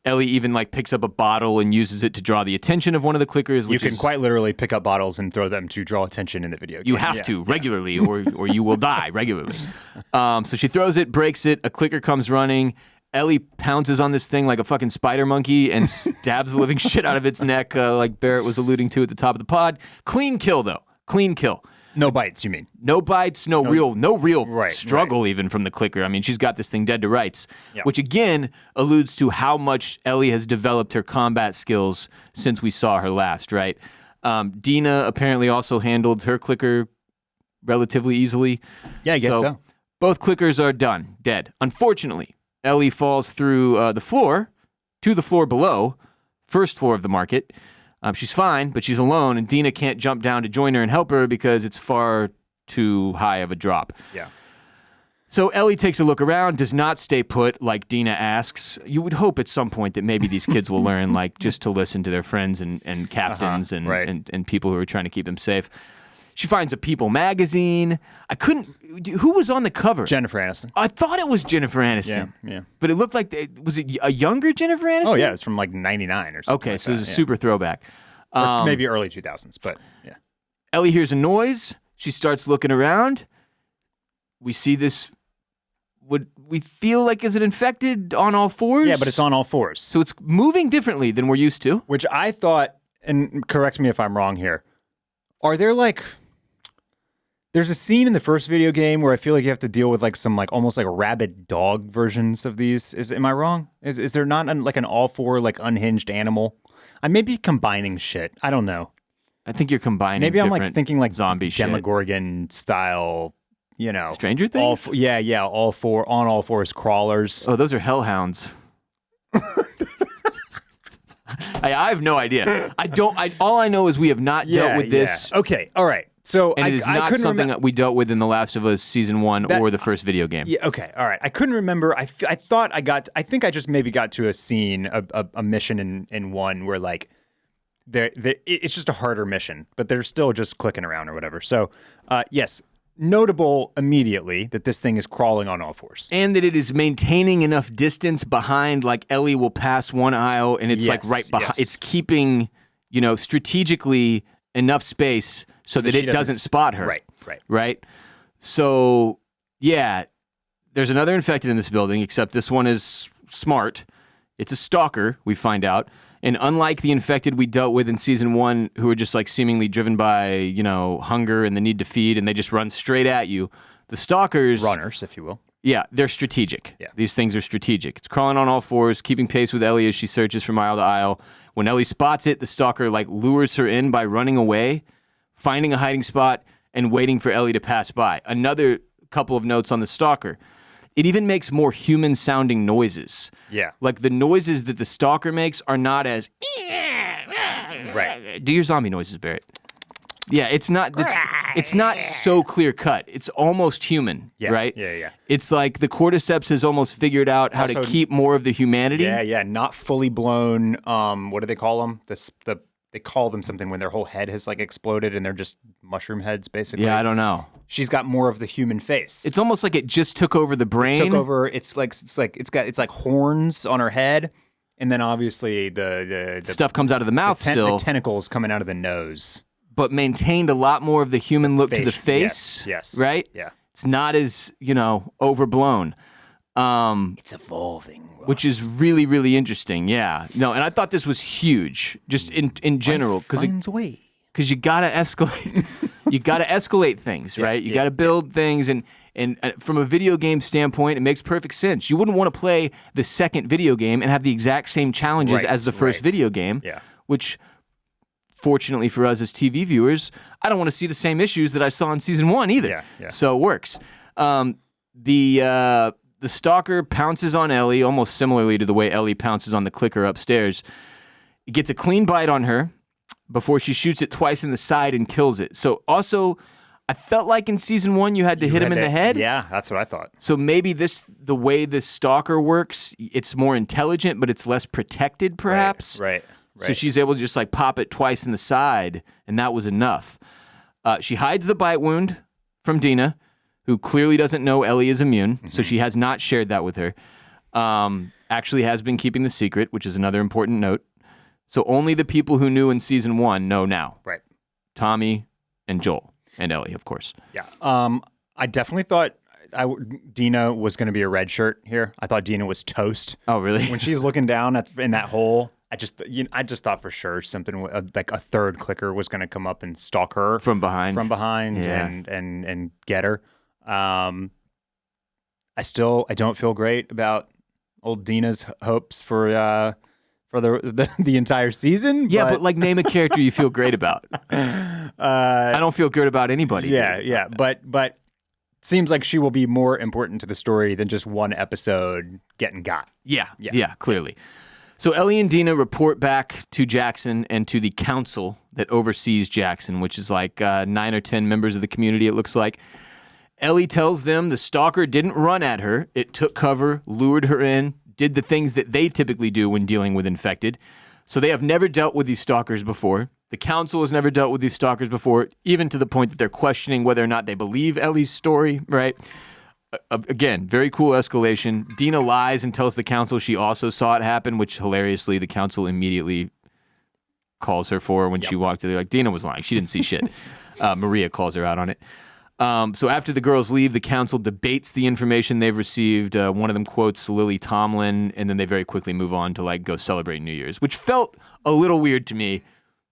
Ellie even picks up a bottle and uses it to draw the attention of one of the clickers. You can quite literally pick up bottles and throw them to draw attention in the video game. You have to regularly, or you will die regularly. So she throws it, breaks it. A clicker comes running. Ellie pounces on this thing like a fucking spider monkey and stabs the living shit out of its neck, like Barrett was alluding to at the top of the pod. Clean kill, though. Clean kill. No bites, you mean? No bites, no real Right, struggle even from the clicker. I mean, she's got this thing dead to rights, Yep. which again alludes to how much Ellie has developed her combat skills since we saw her last, right? Dina apparently also handled her clicker relatively easily. Yeah, I guess so. Both clickers are done, dead. Unfortunately, Ellie falls through the floor to the floor below, first floor of the market. She's fine, but she's alone, and Dina can't jump down to join her and help her because it's far too high of a drop. Yeah. So Ellie takes a look around, does not stay put like Dina asks. You would hope at some point that maybe these kids will learn, like, just to listen to their friends and captains and people who are trying to keep them safe. She finds a People magazine. Who was on the cover? Jennifer Aniston. I thought it was Jennifer Aniston. Yeah. But it looked like, was it a younger Jennifer Aniston? Oh, yeah. It's from like 99 or something. Okay, like so that, it's a super throwback. Or maybe early 2000s, but yeah. Ellie hears a noise. She starts looking around. We see this, what we feel like is it infected on all fours? Yeah, but it's on all fours. So it's moving differently than we're used to. Which I thought, and correct me if I'm wrong here, are there like... There's a scene in the first video game where I feel like you have to deal with like some like almost like rabid dog versions of these. Am I wrong? Is there not like an all four like unhinged animal? I may be combining shit. I don't know. I think you're combining. Maybe I'm like thinking like zombie shit. Demogorgon style. You know, Stranger Things. All four on all fours crawlers. Oh, those are hellhounds. I have no idea. All I know is we have not dealt with this. Yeah. Okay. All right. So and it is not something that we dealt with in The Last of Us season 1 or the first video game. Yeah. Okay. All right. I couldn't remember. I think I just maybe got to a scene, a mission in one where like it's just a harder mission, but they're still just clicking around or whatever. So yes, notable immediately that this thing is crawling on all fours, and that it is maintaining enough distance behind. Like Ellie will pass one aisle, and it's like right behind. Yes. It's keeping strategically enough space so that it doesn't spot her. Right. So, yeah, there's another infected in this building, except this one is smart. It's a stalker, we find out. And unlike the infected we dealt with in season 1, who are just like seemingly driven by, hunger and the need to feed, and they just run straight at you, the stalkers... Runners, if you will. Yeah, they're strategic. Yeah. These things are strategic. It's crawling on all fours, keeping pace with Ellie as she searches from aisle to aisle. When Ellie spots it, the stalker lures her in by running away, finding a hiding spot, and waiting for Ellie to pass by. Another couple of notes on the stalker. It even makes more human-sounding noises. Yeah. Like the noises that the stalker makes are not as... Right. Do your zombie noises, Barrett. Yeah, it's not so clear-cut. It's almost human, right? Yeah. It's like the cordyceps has almost figured out how to keep more of the humanity. Yeah. Not fully blown, what do they call them? They call them something when their whole head has like exploded and they're just mushroom heads, basically. Yeah, I don't know. She's got more of the human face. It's almost like it just took over the brain. It took over. It's like horns on her head, and then obviously the stuff comes out of the mouth. Still, the tentacles coming out of the nose, but maintained a lot more of the human look to the face. Yes. Right. Yeah. It's not as overblown. It's evolving, Ross. Which is really, really interesting. Yeah. No, and I thought this was huge, just in general, because you gotta escalate. You gotta escalate things, right? You gotta build things, and from a video game standpoint, it makes perfect sense. You wouldn't want to play the second video game and have the exact same challenges as the first video game. Yeah. Which, fortunately for us as TV viewers, I don't want to see the same issues that I saw in season 1 either. Yeah. So it works. The stalker pounces on Ellie almost similarly to the way Ellie pounces on the clicker upstairs. It gets a clean bite on her before she shoots it twice in the side and kills it. So also, I felt like in season 1 you had to hit him in the head. Yeah, that's what I thought. So maybe the way this stalker works, it's more intelligent, but it's less protected perhaps. Right. So she's able to just like pop it twice in the side, and that was enough. She hides the bite wound from Dina, who clearly doesn't know Ellie is immune, so she has not shared that with her. Actually has been keeping the secret, which is another important note. So only the people who knew in season 1 know now. Right. Tommy and Joel and Ellie, of course. Yeah. I definitely thought Dina was going to be a red shirt here. I thought Dina was toast. Oh, really? When she's looking down in that hole I just thought for sure something like a third clicker was going to come up and stalk her From behind. Yeah. and get her. I don't feel great about old Dina's hopes for the entire season. Yeah, but like name a character you feel great about. I don't feel good about anybody. Yeah, but seems like she will be more important to the story than just one episode getting got. Yeah, clearly. So Ellie and Dina report back to Jackson and to the council that oversees Jackson, which is like 9 or 10 members of the community, it looks like. Ellie tells them the stalker didn't run at her. It took cover, lured her in, did the things that they typically do when dealing with infected. So they have never dealt with these stalkers before. The council has never dealt with these stalkers before, even to the point that they're questioning whether or not they believe Ellie's story, right? Again, very cool escalation. Dina lies and tells the council she also saw it happen, which hilariously the council immediately calls her for when she walked in. They're like, Dina was lying. She didn't see shit. Maria calls her out on it. So after the girls leave, the council debates the information they've received. One of them quotes Lily Tomlin, and then they very quickly move on to like go celebrate New Year's, which felt a little weird to me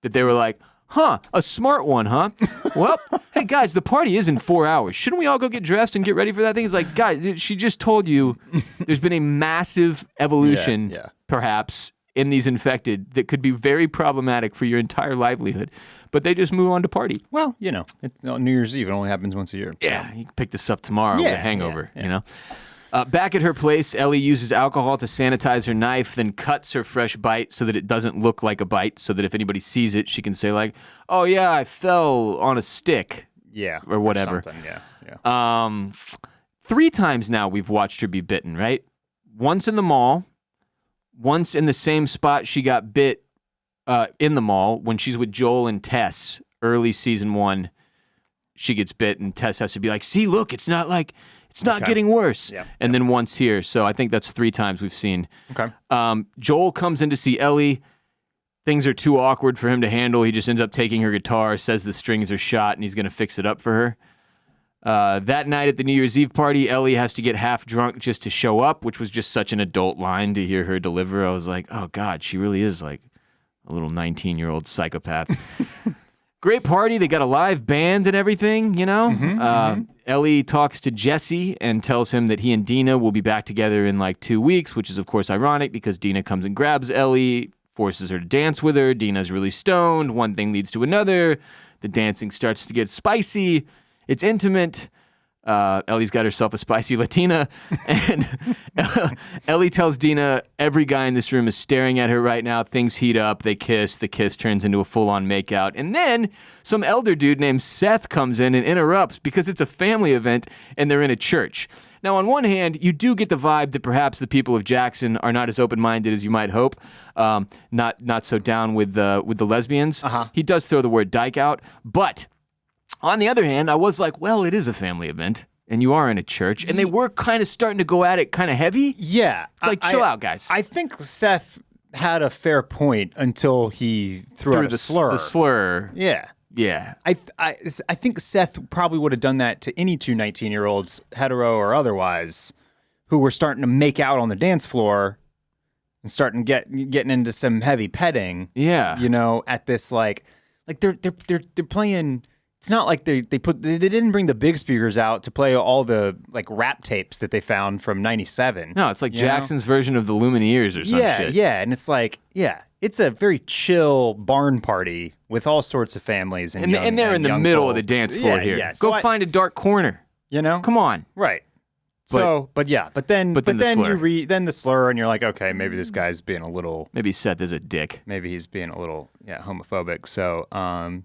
that they were like, a smart one, huh? Well, hey, guys, the party is in 4 hours. Shouldn't we all go get dressed and get ready for that thing? It's like, guys, she just told you there's been a massive evolution, perhaps, in these infected that could be very problematic for your entire livelihood. But they just move on to party. Well, it's New Year's Eve. It only happens once a year. So. Yeah, you can pick this up tomorrow with a hangover, you know? Back at her place, Ellie uses alcohol to sanitize her knife, then cuts her fresh bite so that it doesn't look like a bite, so that if anybody sees it, she can say like, oh yeah, I fell on a stick. Yeah. Or whatever. Or something, yeah. 3 times now we've watched her be bitten, right? Once in the mall, once in the same spot she got bit in the mall when she's with Joel and Tess, early season 1. She gets bit and Tess has to be like, see, look, it's not getting worse. Yeah. And then once here. So I think that's 3 times we've seen. Okay. Joel comes in to see Ellie. Things are too awkward for him to handle. He just ends up taking her guitar, says the strings are shot, and he's going to fix it up for her. That night at the New Year's Eve party, Ellie has to get half drunk just to show up, which was just such an adult line to hear her deliver. I was like, oh, God, she really is like a little 19-year-old psychopath. Great party. They got a live band and everything, you know? Ellie talks to Jesse and tells him that he and Dina will be back together in like 2 weeks, which is, of course, ironic because Dina comes and grabs Ellie, forces her to dance with her. Dina's really stoned. One thing leads to another. The dancing starts to get spicy. It's intimate. Ellie's got herself a spicy Latina. And Ellie tells Dina every guy in this room is staring at her right now. Things heat up. They kiss. The kiss turns into a full-on makeout. And then some elder dude named Seth comes in and interrupts because it's a family event and they're in a church. Now, on one hand, you do get the vibe that perhaps the people of Jackson are not as open-minded as you might hope. Not so down with the lesbians. He does throw the word dyke out. But on the other hand, I was like, well, it is a family event, and you are in a church, and they were kind of starting to go at it kind of heavy. Yeah. It's like, chill out, guys. I think Seth had a fair point until he threw out a slur. The slur. Yeah. Yeah. I think Seth probably would have done that to any 2 19-year-olds, hetero or otherwise, who were starting to make out on the dance floor and starting getting into some heavy petting. Yeah. You know, at this like they're playing. It's not like they didn't bring the big speakers out to play all the like rap tapes that they found from '97. No, it's like Jackson's version of the Lumineers or some shit. Yeah, and it's like, it's a very chill barn party with all sorts of families and they're in the middle of the dance floor here. Yeah. Go find a dark corner. You know, come on. Right. But then the slur. you read the slur and you're like, okay, maybe this guy's being a little. Maybe Seth is a dick. Maybe he's being a little homophobic. So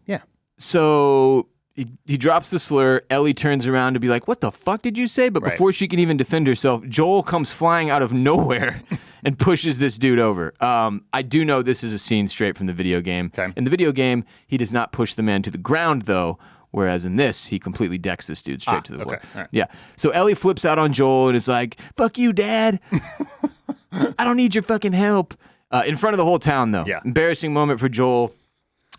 yeah. So he drops the slur. Ellie turns around to be like, what the fuck did you say? But before she can even defend herself, Joel comes flying out of nowhere and pushes this dude over. I do know this is a scene straight from the video game. Okay. In the video game, he does not push the man to the ground, though, whereas in this, he completely decks this dude straight to the floor. Right. Yeah. So Ellie flips out on Joel and is like, fuck you, Dad. I don't need your fucking help. In front of the whole town, though. Yeah. Embarrassing moment for Joel,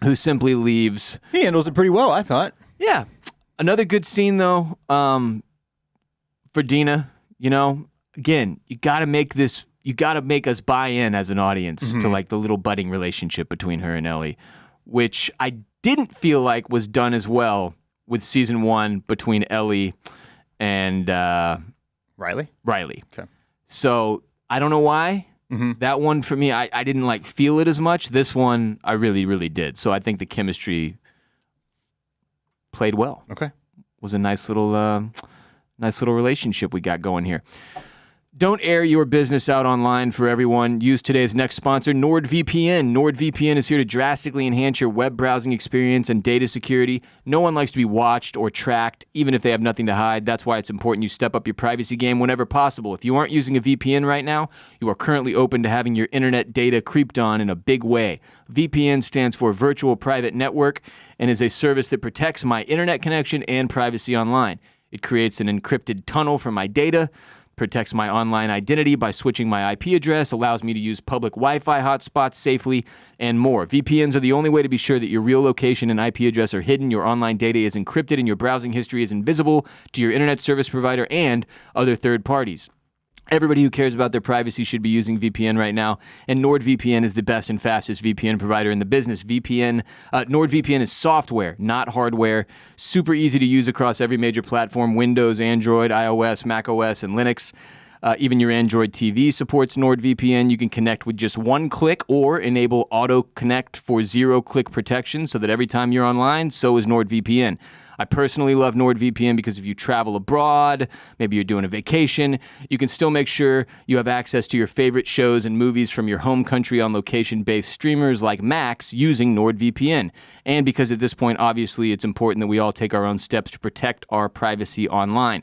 who simply leaves. He handles it pretty well, I thought. Yeah. Another good scene, though, for Dina. You know, again, you got to make this you got to make us buy in as an audience to like the little budding relationship between her and Ellie, which I didn't feel like was done as well with season 1 between Ellie and Riley. Okay. So I don't know why. That one for me, I didn't like feel it as much. This one, I really, really did. So I think the chemistry played well. Okay. Was a nice little relationship we got going here. Don't air your business out online for everyone. Use today's next sponsor, NordVPN. NordVPN is here to drastically enhance your web browsing experience and data security. No one likes to be watched or tracked, even if they have nothing to hide. That's why it's important you step up your privacy game whenever possible. If you aren't using a VPN right now, you are currently open to having your internet data creeped on in a big way. VPN stands for Virtual Private Network and is a service that protects my internet connection and privacy online. It creates an encrypted tunnel for my data, protects my online identity by switching my IP address, allows me to use public Wi-Fi hotspots safely, and more. VPNs are the only way to be sure that your real location and IP address are hidden, your online data is encrypted, and your browsing history is invisible to your internet service provider and other third parties. Everybody who cares about their privacy should be using VPN right now, and NordVPN is the best and fastest VPN provider in the business. NordVPN is software, not hardware. Super easy to use across every major platform: Windows, Android, iOS, macOS, and Linux. Even your Android TV supports NordVPN. You can connect with just one click or enable auto connect for 0-click protection so that every time you're online, so is NordVPN. I personally love NordVPN because if you travel abroad, maybe you're doing a vacation, you can still make sure you have access to your favorite shows and movies from your home country on location-based streamers like Max using NordVPN. And because at this point, obviously, it's important that we all take our own steps to protect our privacy online.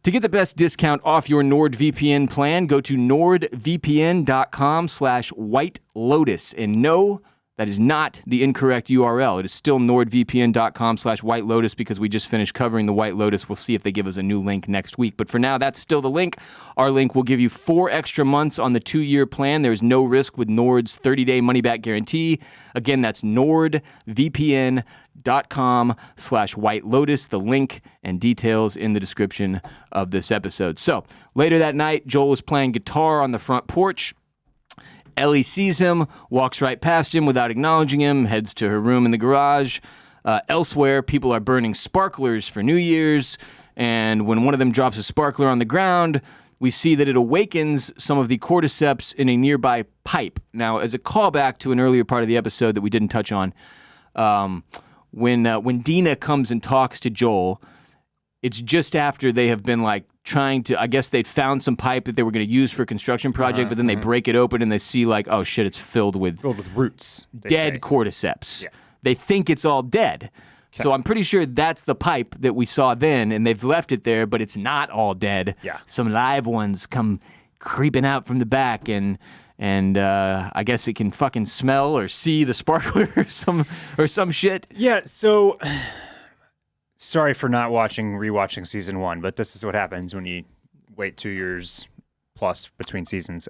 To get the best discount off your NordVPN plan, go to nordvpn.com/White Lotus. And no, that is not the incorrect URL. It is still nordvpn.com/White Lotus because we just finished covering the White Lotus. We'll see if they give us a new link next week. But for now, that's still the link. Our link will give you 4 extra months on the 2-year plan. There's no risk with Nord's 30-day money-back guarantee. Again, that's nordvpn.com/White Lotus. The link and details in the description of this episode. So later that night, Joel is playing guitar on the front porch. Ellie sees him, walks right past him without acknowledging him, heads to her room in the garage. Elsewhere, people are burning sparklers for New Year's, and when one of them drops a sparkler on the ground, we see that it awakens some of the cordyceps in a nearby pipe. Now, as a callback to an earlier part of the episode that we didn't touch on, when Dina comes and talks to Joel, it's just after they have been like trying to, I guess they'd found some pipe that they were going to use for a construction project, but then they break it open and they see like, oh shit, it's filled with roots, dead cordyceps. Yeah. They think it's all dead. Okay. So I'm pretty sure that's the pipe that we saw then, and they've left it there, but it's not all dead. Yeah. Some live ones come creeping out from the back, and I guess it can fucking smell or see the sparkler or some shit. Yeah, so sorry for not rewatching season 1, but this is what happens when you wait 2 years plus between seasons.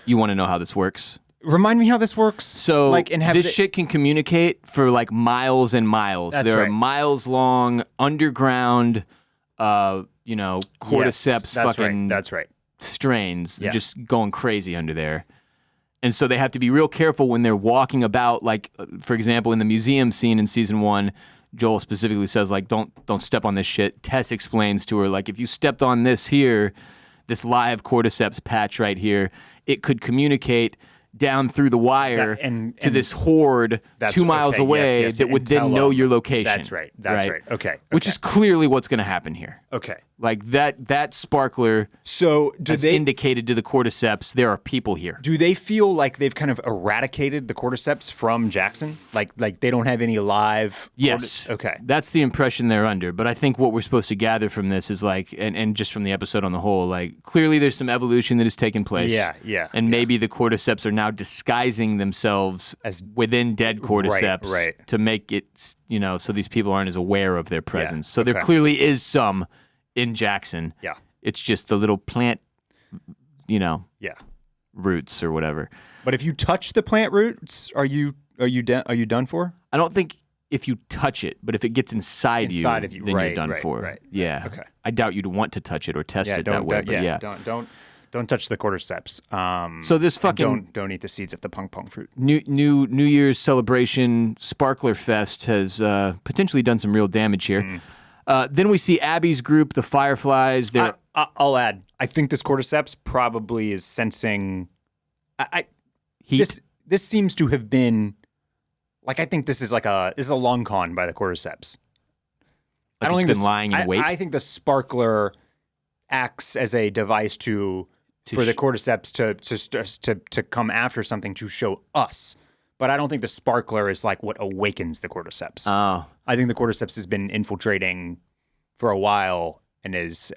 You want to know how this works? Remind me how this works. So this shit can communicate for like miles and miles. There are miles long underground, cordyceps that's right. strains just going crazy under there. And so they have to be real careful when they're walking about, like, for example, in the museum scene in season 1, Joel specifically says, like, don't step on this shit. Tess explains to her, like, if you stepped on this here, this live cordyceps patch right here, it could communicate down through the wire to this horde 2 miles away that would then know your location. That's right. Okay. Which is clearly what's going to happen here. Okay. Like that sparkler has indicated to the cordyceps there are people here. Do they feel like they've kind of eradicated the cordyceps from Jackson? Like they don't have any live? Yes. Okay. That's the impression they're under. But I think what we're supposed to gather from this is like, and just from the episode on the whole, like clearly there's some evolution that has taken place. Yeah. And maybe the cordyceps are now disguising themselves as within dead cordyceps to make it, so these people aren't as aware of their presence. So there clearly is some in Jackson. Yeah. It's just the little plant, roots or whatever. But if you touch the plant roots, are you done for? I don't think if you touch it, but if it gets inside you, then you're done for. Right. Yeah. Okay. I doubt you'd want to touch it or test it that way. But don't Don't touch the cordyceps. So this fucking don't eat the seeds of the pong pong fruit. New Year's celebration Sparkler Fest has potentially done some real damage here. Then we see Abby's group, the Fireflies. I'll add. I think this cordyceps probably is sensing. Heat. This seems to have been. Like, I think this is a long con by the cordyceps. Like I don't it's think been lying in wait. I think the sparkler acts as a device for the cordyceps to come after something to show us. But I don't think the sparkler is like what awakens the cordyceps. Oh. I think the cordyceps has been infiltrating for a while and it's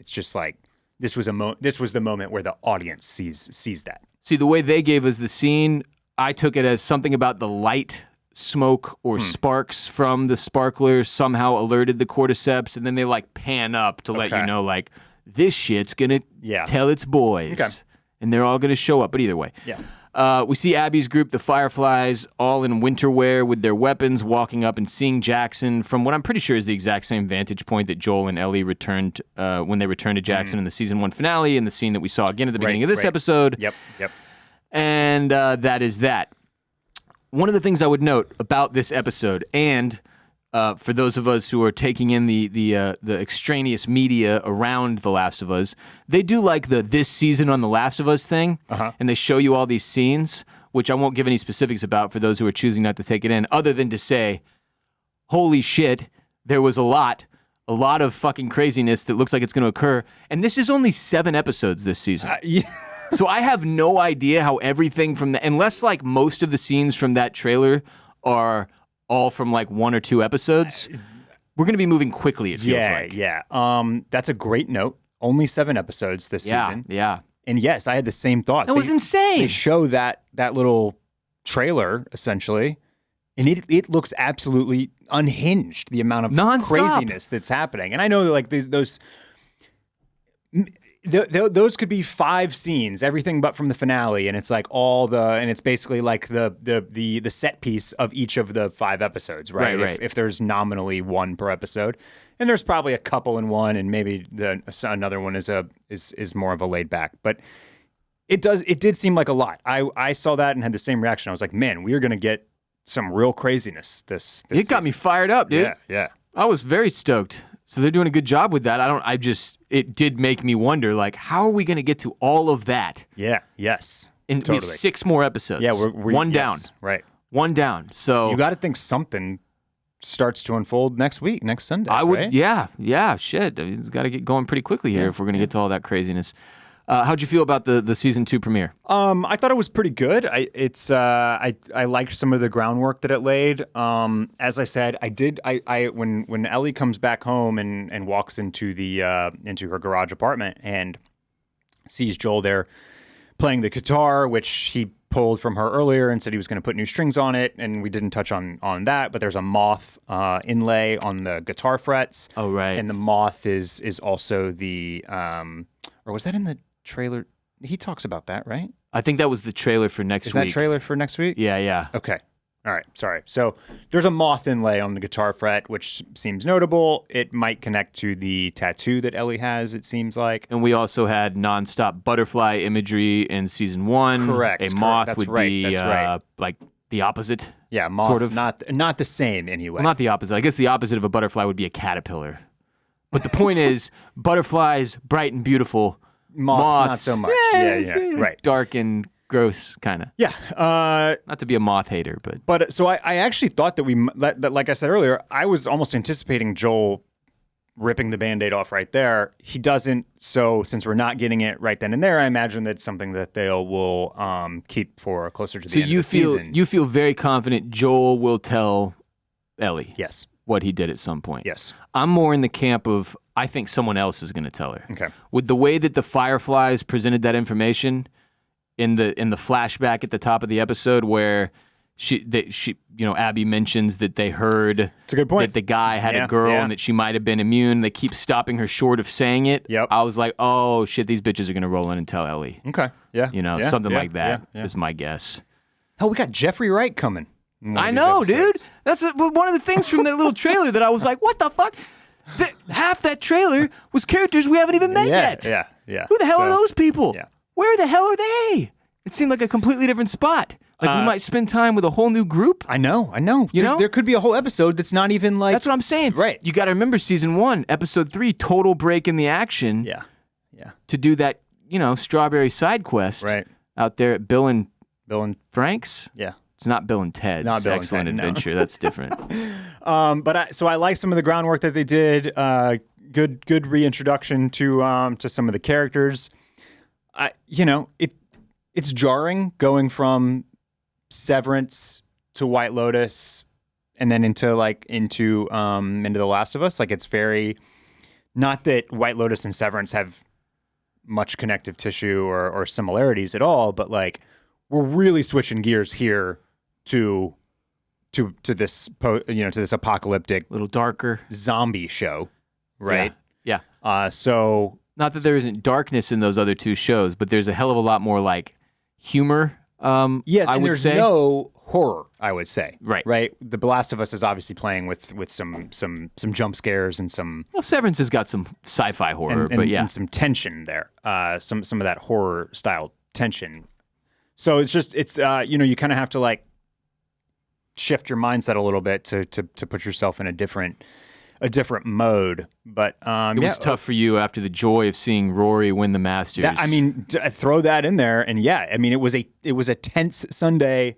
just like this was the moment where the audience sees that. See, the way they gave us the scene, I took it as something about the light, smoke, or sparks from the sparkler somehow alerted the cordyceps, and then they like pan up to let you know like this shit's gonna tell its boys, and they're all gonna show up. But either way, we see Abby's group, the Fireflies, all in winter wear with their weapons, walking up and seeing Jackson from what I'm pretty sure is the exact same vantage point that Joel and Ellie returned when they returned to Jackson in the season 1 finale, and the scene that we saw again at the beginning of this episode. Yep. And that is that. One of the things I would note about this episode, and for those of us who are taking in the extraneous media around The Last of Us, they do like this season on The Last of Us thing, and they show you all these scenes, which I won't give any specifics about for those who are choosing not to take it in, other than to say, holy shit, there was a lot of fucking craziness that looks like it's going to occur, and this is only 7 episodes this season. So I have no idea how everything from unless like most of the scenes from that trailer are all from like 1 or 2 episodes, we're going to be moving quickly, it feels like. Yeah. That's a great note. Only 7 episodes this season. Yeah. And yes, I had the same thought. That was insane. They show that little trailer, essentially, and it looks absolutely unhinged, the amount of craziness that's happening. And I know that like those could be 5 scenes, everything but from the finale, and it's like and it's basically like the set piece of each of the 5 episodes, right? Right. If there's nominally 1 per episode, and there's probably a couple in one, and maybe another one is more of a laid back, but it did seem like a lot. I saw that and had the same reaction. I was like, man, we are gonna get some real craziness this It got me fired up, dude. Yeah. I was very stoked. So they're doing a good job with that. It did make me wonder, like, how are we going to get to all of that? Yeah, yes. We have 6 more episodes. Yeah, we're one down. Yes, right. One down. So you got to think something starts to unfold next Sunday. I would, right? yeah, shit. It's got to get going pretty quickly here if we're going to get to all that craziness. How'd you feel about the season 2 premiere? I thought it was pretty good. I liked some of the groundwork that it laid. As I said, when Ellie comes back home and walks into into her garage apartment and sees Joel there playing the guitar, which he pulled from her earlier and said he was going to put new strings on it, and we didn't touch on that, but there's a moth inlay on the guitar frets. Oh, right. And the moth is also the or was that in the trailer? He talks about that, right? I think that was the trailer for next week. Is that trailer for next week? Yeah. Okay. All right. Sorry. So there's a moth inlay on the guitar fret, which seems notable. It might connect to the tattoo that Ellie has, it seems like. And we also had nonstop butterfly imagery in season 1. Correct. A moth That's would right. be That's right. like the opposite. Yeah, moth, sort of. Not the same anyway. Well, not the opposite. I guess the opposite of a butterfly would be a caterpillar. But the point is, butterflies, bright and beautiful. Moths, not so much. Yeah, right. Dark and gross, kind of. Yeah. Not to be a moth hater, but. But so I actually thought that like I said earlier, I was almost anticipating Joel ripping the Band-Aid off right there. He doesn't. So since we're not getting it right then and there, I imagine that's something that they will keep for closer to the end of the season. You feel very confident Joel will tell Ellie. Yes. What he did at some point. Yes. I'm more in the camp of I think someone else is going to tell her. Okay. With the way that the Fireflies presented that information in the flashback at the top of the episode, where Abby mentions that they heard it's a good point. that the guy had a girl and that she might have been immune. They keep stopping her short of saying it. Yep. I was like, oh shit, these bitches are going to roll in and tell Ellie. Okay. Yeah. Something like that is my guess. Hell, we got Jeffrey Wright coming. I know, dude. That's one of the things from that little trailer that I was like, what the fuck? Half that trailer was characters we haven't even met yet. Yeah. Who the hell are those people? Yeah. Where the hell are they? It seemed like a completely different spot. Like we might spend time with a whole new group. I know. There could be a whole episode that's not even like. That's what I'm saying. Right. You got to remember season 1, episode 3, total break in the action. Yeah. To do that, strawberry side quest. Right. Out there at Bill and Frank's. Yeah. It's not Bill and Ted's Not Bill and Excellent Ted, no. Adventure. That's different. So I like some of the groundwork that they did. Good reintroduction to some of the characters. It's jarring going from Severance to White Lotus and then into The Last of Us. Like, it's very, not that White Lotus and Severance have much connective tissue or similarities at all, but like we're really switching gears here to this to this apocalyptic, A little darker. zombie show, right? Yeah. So Not that there isn't darkness in those other 2 shows, but there's a hell of a lot more like humor. yes, I and would there's say. no horror, I would say. Right. The Last of Us is obviously playing with some jump scares and some Well, Severance has got some sci-fi horror, and, but yeah. and some tension there. Some of that horror style tension. So it's just you kind of have to like shift your mindset a little bit to put yourself in a different mode. But It was tough for you after the joy of seeing Rory win the Masters. Throw that in there, and it was a tense Sunday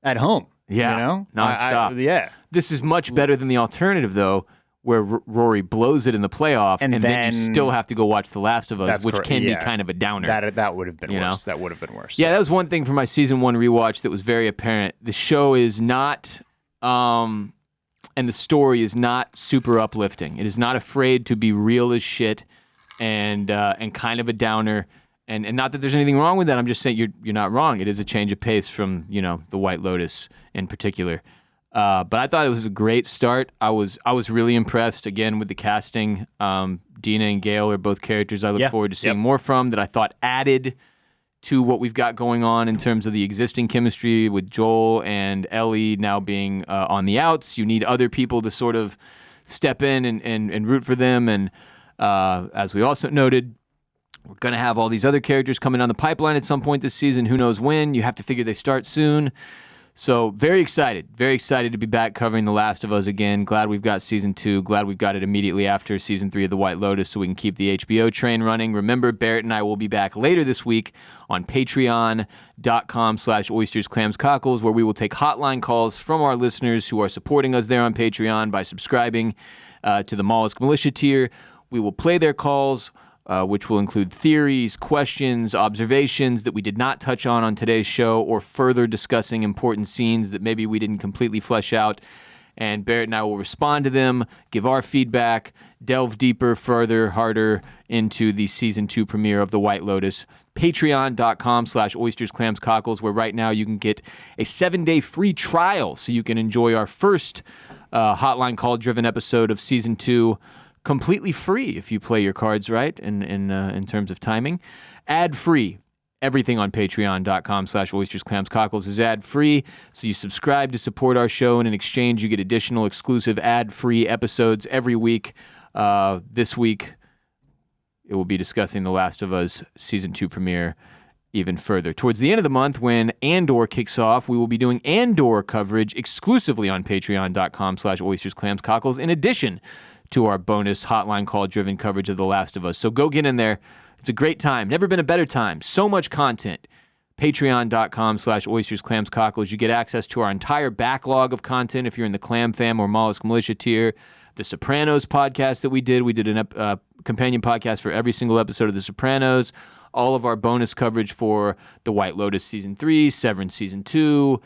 at home. Yeah, nonstop. Yeah. This is much better than the alternative, though, where Rory blows it in the playoff, and then you still have to go watch The Last of Us, which can be kind of a downer. That would have been worse. That would have been worse. Yeah, that was one thing from my season 1 rewatch that was very apparent. The show is not, and the story is not super uplifting. It is not afraid to be real as shit, and kind of a downer. And not that there's anything wrong with that. I'm just saying you're not wrong. It is a change of pace from the White Lotus in particular. But I thought it was a great start. I was really impressed again with the casting. Dina and Gale are both characters I look forward to seeing more from, that I thought added to what we've got going on in terms of the existing chemistry with Joel and Ellie now being on the outs. You need other people to sort of step in and root for them. And as we also noted, we're going to have all these other characters coming down the pipeline at some point this season. Who knows when? You have to figure they start soon. So very excited to be back covering The Last of Us again. Glad we've got season 2. Glad we've got it immediately after season 3 of The White Lotus so we can keep the HBO train running. Remember, Barrett and I will be back later this week on patreon.com/oysters, clams, cockles, where we will take hotline calls from our listeners who are supporting us there on Patreon by subscribing to the Mollusk Militia tier. We will play their calls, which will include theories, questions, observations that we did not touch on today's show, or further discussing important scenes that maybe we didn't completely flesh out. And Barrett and I will respond to them, give our feedback, delve deeper, further, harder into the season 2 premiere of The White Lotus. Patreon.com/oysters, clams, cockles, where right now you can get a 7-day free trial so you can enjoy our first hotline call-driven episode of season 2 completely free if you play your cards right in terms of timing. Ad-free. Everything on patreon.com/oysters, clams, cockles is ad-free. So you subscribe to support our show, and in exchange you get additional exclusive ad-free episodes every week. This week it will be discussing The Last of Us season 2 premiere even further. Towards the end of the month, when Andor kicks off, we will be doing Andor coverage exclusively on patreon.com/oysters, clams, cockles, in addition to our bonus hotline call-driven coverage of The Last of Us. So go get in there. It's a great time. Never been a better time. So much content. Patreon.com/oysters, clams, cockles. You get access to our entire backlog of content if you're in the Clam Fam or Mollusk Militia tier. The Sopranos podcast that we did a companion podcast for every single episode of The Sopranos. All of our bonus coverage for The White Lotus Season 3, Severance Season 2,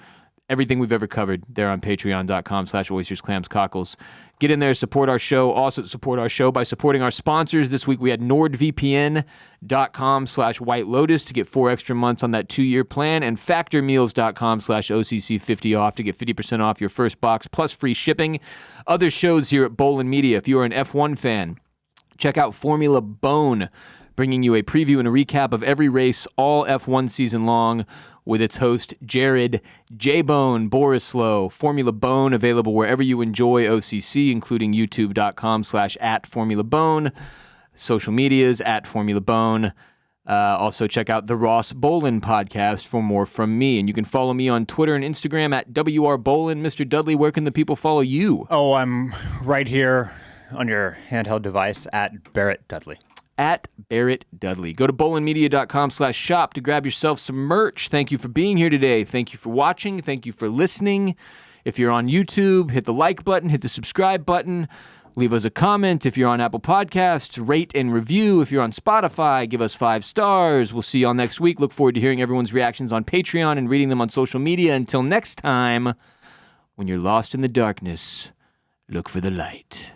everything we've ever covered there on patreon.com/oysters, clams, cockles. Get in there, support our show. Also support our show by supporting our sponsors. This week we had nordvpn.com/White Lotus to get 4 extra months on that 2-year plan, and factormeals.com/OCC50 off to get 50% off your first box plus free shipping. Other shows here at Bolin Media. If you are an F1 fan, check out Formula Bone, bringing you a preview and a recap of every race all F1 season long, with its host, Jared J-Bone Borislow. Formula Bone, available wherever you enjoy OCC, including youtube.com/@FormulaBone. social medias at Formula Bone. Also, check out the Ross Bolin podcast for more from me. And you can follow me on Twitter and Instagram at WRBolin. Mr. Dudley, where can the people follow you? Oh, I'm right here on your handheld device at Barrett Dudley. At Barrett Dudley. Go to bolinmedia.com/shop to grab yourself some merch. Thank you for being here today. Thank you for watching. Thank you for listening. If you're on YouTube, hit the like button, hit the subscribe button. Leave us a comment. If you're on Apple Podcasts, rate and review. If you're on Spotify, give us 5 stars. We'll see you all next week. Look forward to hearing everyone's reactions on Patreon and reading them on social media. Until next time, when you're lost in the darkness, look for the light.